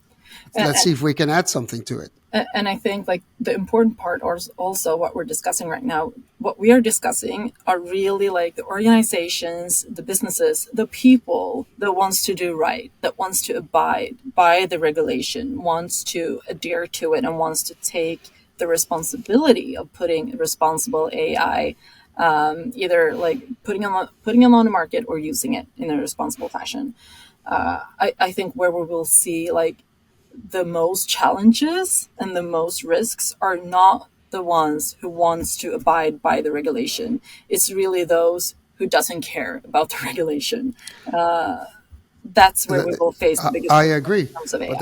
Speaker 1: Let's see if we can add something to it.
Speaker 2: And I think like the important part is also what we're discussing right now. What we are discussing are really like the organizations, the businesses, the people that wants to do right, that wants to abide by the regulation, wants to adhere to it, and wants to take the responsibility of putting responsible AI, either like putting them on the market or using it in a responsible fashion. I think where we will see like the most challenges and the most risks are not the ones who wants to abide by the regulation. It's really those who doesn't care about the regulation. That's where we will face the biggest.
Speaker 1: I agree.
Speaker 2: In terms of AI.
Speaker 1: But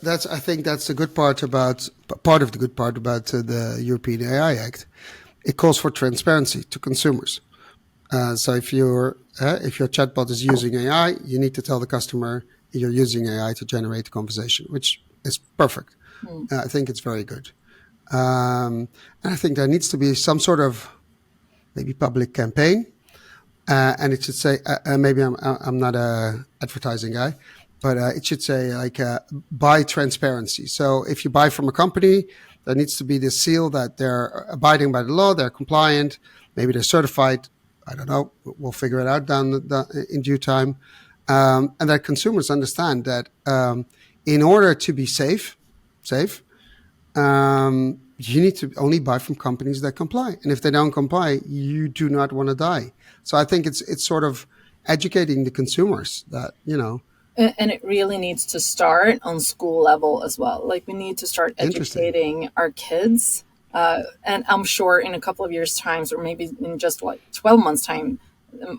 Speaker 1: that's I think that's the good part about the European AI Act. It calls for transparency to consumers. So if your chatbot is using AI, you need to tell the customer you're using AI to generate the conversation, which is perfect. I think it's very good. And I think there needs to be some sort of maybe public campaign. And it should say, maybe I'm not a advertising guy, but it should say like buy transparency. So if you buy from a company, there needs to be this seal that they're abiding by the law, they're compliant, maybe they're certified. I don't know. We'll figure it out in due time. And that consumers understand that in order to be safe, you need to only buy from companies that comply. And if they don't comply, you do not want to die. So I think it's sort of educating the consumers that,
Speaker 2: And it really needs to start on school level as well. Like we need to start educating our kids. And I'm sure in a couple of years' time, or maybe in just like 12 months' time,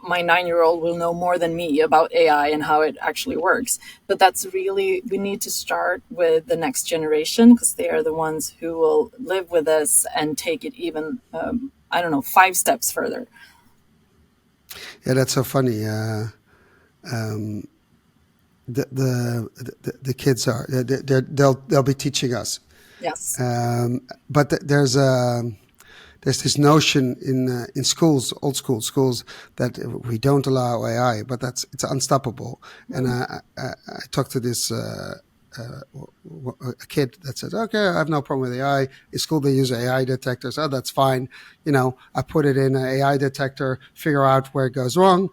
Speaker 2: my 9-year-old will know more than me about AI and how it actually works. But that's really, we need to start with the next generation because they are the ones who will live with us and take it even, 5 steps further.
Speaker 1: Yeah, that's so funny. The kids are, they'll be teaching us.
Speaker 2: Yes.
Speaker 1: But there's this notion in schools, old school schools, that we don't allow AI, but it's unstoppable. And I talked to this a kid that said, "Okay, I have no problem with AI. In school they use AI detectors. Oh, that's fine. I put it in an AI detector, figure out where it goes wrong,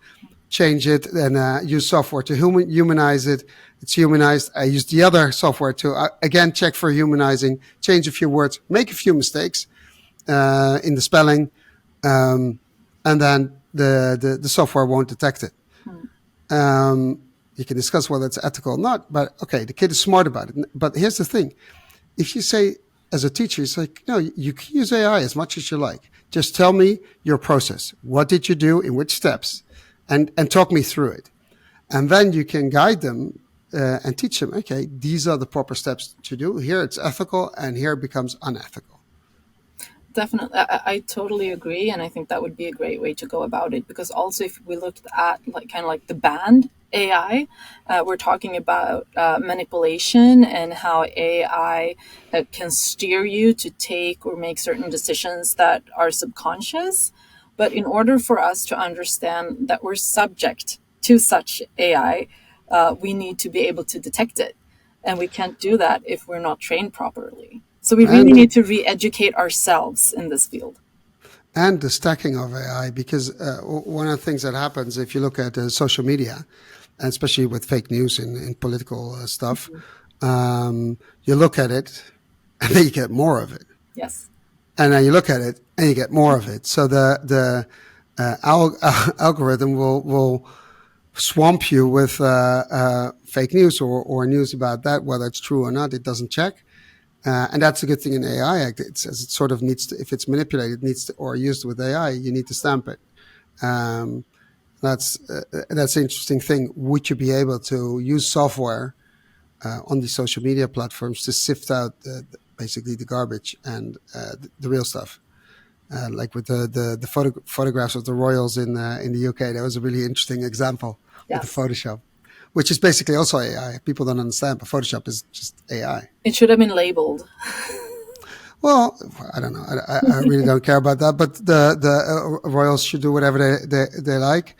Speaker 1: change it, and use software to humanize it. It's humanized. I use the other software to again check for humanizing, change a few words, make a few mistakes." In the spelling, and then the software won't detect it. You can discuss whether it's ethical or not, but okay, the kid is smart about it. But here's the thing. If you say, as a teacher, it's like, no, you can use AI as much as you like. Just tell me your process. What did you do in which steps? And talk me through it. And then you can guide them and teach them, okay, these are the proper steps to do. Here it's ethical, and here it becomes unethical.
Speaker 2: Definitely. I totally agree. And I think that would be a great way to go about it. Because also if we looked at like the banned AI, we're talking about manipulation and how AI can steer you to take or make certain decisions that are subconscious. But in order for us to understand that we're subject to such AI, we need to be able to detect it. And we can't do that if we're not trained properly. So we really need to re-educate ourselves in this field.
Speaker 1: And the stacking of AI, because one of the things that happens if you look at social media, and especially with fake news in political stuff, you look at it and then you get more of it.
Speaker 2: Yes.
Speaker 1: And then you look at it and you get more of it. So the algorithm will swamp you with fake news or news about that, whether it's true or not. It doesn't check. And that's a good thing in AI Act. It says it sort of needs to, if it's manipulated, needs to, or used with AI, you need to stamp it. That's an interesting thing. Would you be able to use software on these social media platforms to sift out basically the garbage and the real stuff? Like with the photographs of the royals in the UK, that was a really interesting example with the Photoshop, which is basically also AI. People don't understand, but Photoshop is just AI.
Speaker 2: It should have been labeled.
Speaker 1: Well, I don't know. I really don't care about that. But the royals should do whatever they like.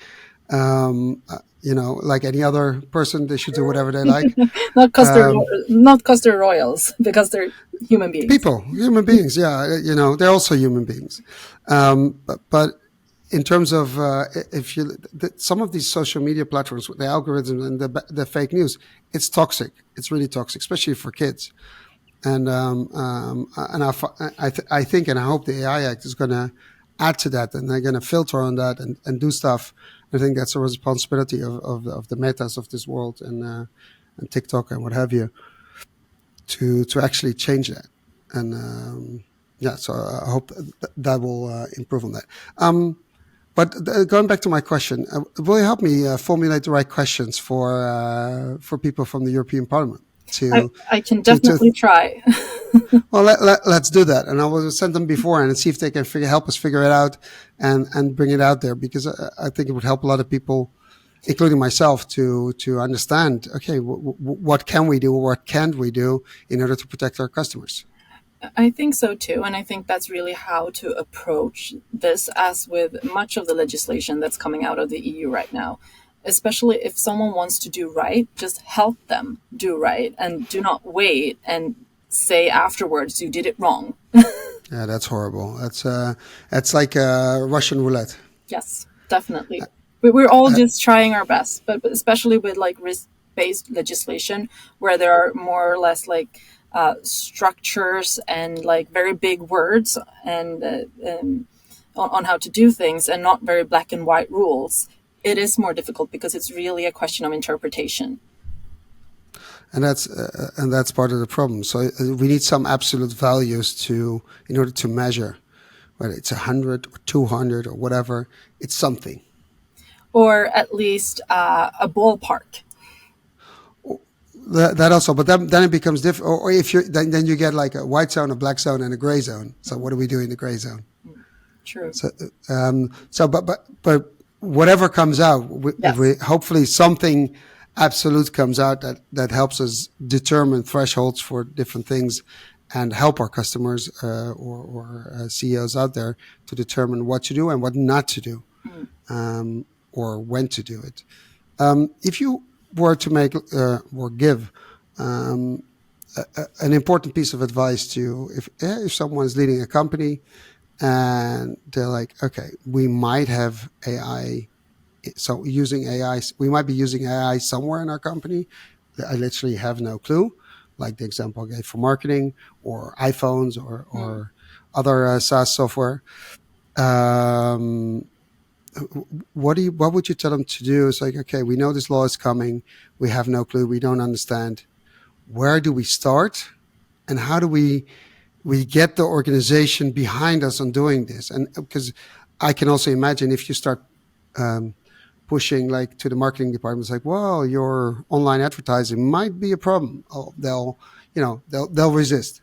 Speaker 1: Like any other person, they should do whatever they like.
Speaker 2: not because they're royals, because they're human beings.
Speaker 1: Human beings. Yeah, they're also human beings. But in terms of some of these social media platforms, the algorithms and the fake news, it's toxic. It's really toxic, especially for kids. And I think and I hope the AI Act is going to add to that, and they're going to filter on that and do stuff. I think that's a responsibility of the metas of this world and TikTok and what have you to actually change that. And so I hope that will improve on that. But going back to my question, will you help me formulate the right questions for people from the European Parliament?
Speaker 2: I can definitely try.
Speaker 1: Well, let's do that, and I will send them before and see if they can help us figure it out and bring it out there, because I think it would help a lot of people, including myself, to understand. Okay, what can we do, what can't we do in order to protect our customers?
Speaker 2: I think so too, and I think that's really how to approach this, as with much of the legislation that's coming out of the EU right now. Especially if someone wants to do right, just help them do right, and do not wait and say afterwards you did it wrong.
Speaker 1: Yeah, that's horrible. That's like Russian roulette.
Speaker 2: Yes, definitely. We're all just trying our best, but especially with like risk-based legislation, where there are more or less like structures and like very big words and on how to do things, and not very black and white rules. It is more difficult because it's really a question of interpretation.
Speaker 1: And that's part of the problem. So we need some absolute values in order to measure, whether it's 100 or 200 or whatever. It's something,
Speaker 2: or at least a ballpark.
Speaker 1: That also, but then it becomes different. Or if you then you get like a white zone, a black zone, and a gray zone. So what do we do in the gray zone?
Speaker 2: True.
Speaker 1: So but whatever comes out, hopefully something absolute comes out that helps us determine thresholds for different things and help our customers or CEOs out there to determine what to do and what not to do, or when to do it. If you were to make or give an important piece of advice to if someone is leading a company and they're like, okay, we might have AI, so using AI, we might be using AI somewhere in our company. I literally have no clue, like the example I gave for marketing or iPhones or other SaaS software. What would you tell them to do? It's like, okay, we know this law is coming. We have no clue. We don't understand. Where do we start? And how do we get the organization behind us on doing this? And because I can also imagine if you start pushing like to the marketing department, it's like, well, your online advertising might be a problem. Oh, they'll resist.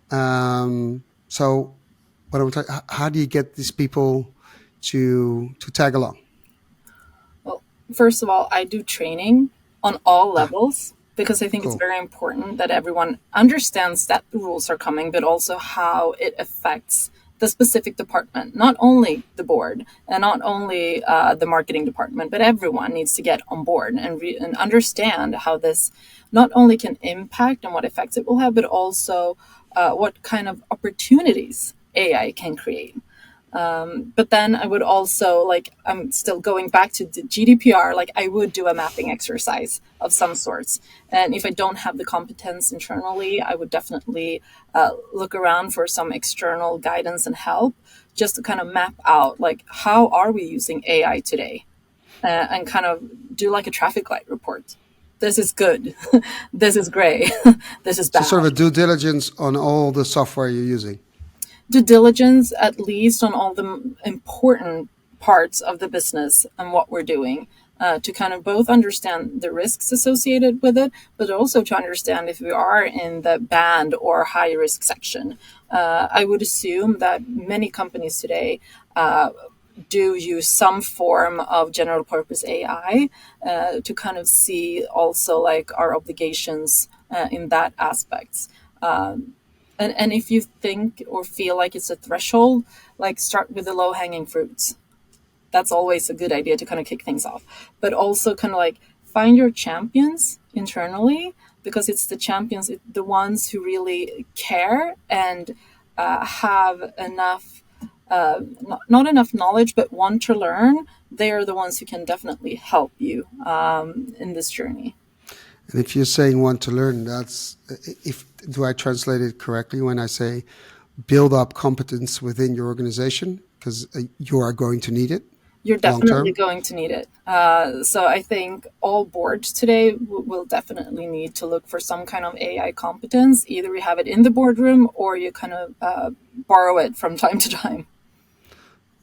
Speaker 1: So what I'm talking, how do you get these people to tag along?
Speaker 2: Well, first of all, I do training on all levels, because I think it's very important that everyone understands that the rules are coming, but also how it affects the specific department, not only the board and not only the marketing department, but everyone needs to get on board and understand how this not only can impact and what effects it will have, but also what kind of opportunities AI can create. But then I would also, like, I'm still going back to the GDPR, like I would do a mapping exercise of some sorts. And if I don't have the competence internally, I would definitely look around for some external guidance and help just to kind of map out, like, how are we using AI today? And kind of do like a traffic light report. This is good. This is gray. This is bad.
Speaker 1: So sort of a due diligence on all the software you're using.
Speaker 2: Due diligence, at least on all the important parts of the business and what we're doing, to kind of both understand the risks associated with it, but also to understand if we are in the banned or high risk section. I would assume that many companies today do use some form of general purpose AI to kind of see also like our obligations in that aspects. And if you think or feel like it's a threshold, like start with the low hanging fruits. That's always a good idea to kind of kick things off. But also kind of like find your champions internally, because it's the champions, the ones who really care and have enough, not enough knowledge, but want to learn. They are the ones who can definitely help you in this journey.
Speaker 1: And if you're saying want to learn, do I translate it correctly when I say build up competence within your organization? Because you are going to need it.
Speaker 2: You're definitely going to need it. So I think all boards today will definitely need to look for some kind of AI competence. Either you have it in the boardroom or you kind of borrow it from time to time.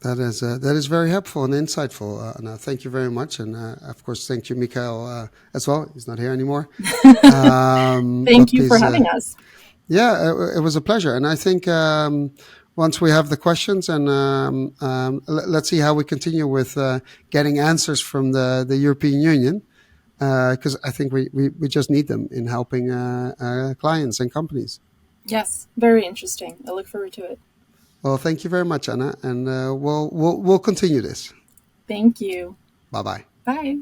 Speaker 1: That is very helpful and insightful, Anna. Thank you very much. And of course, thank you, Mikael, as well. He's not here anymore.
Speaker 2: Thank you for having us.
Speaker 1: Yeah, it was a pleasure. And I think once we have the questions, and let's see how we continue with getting answers from the European Union, because I think we just need them in helping clients and companies.
Speaker 2: Yes, very interesting. I look forward to it.
Speaker 1: Well, thank you very much, Anna, and we'll continue this.
Speaker 2: Thank you.
Speaker 1: Bye-bye.
Speaker 2: Bye.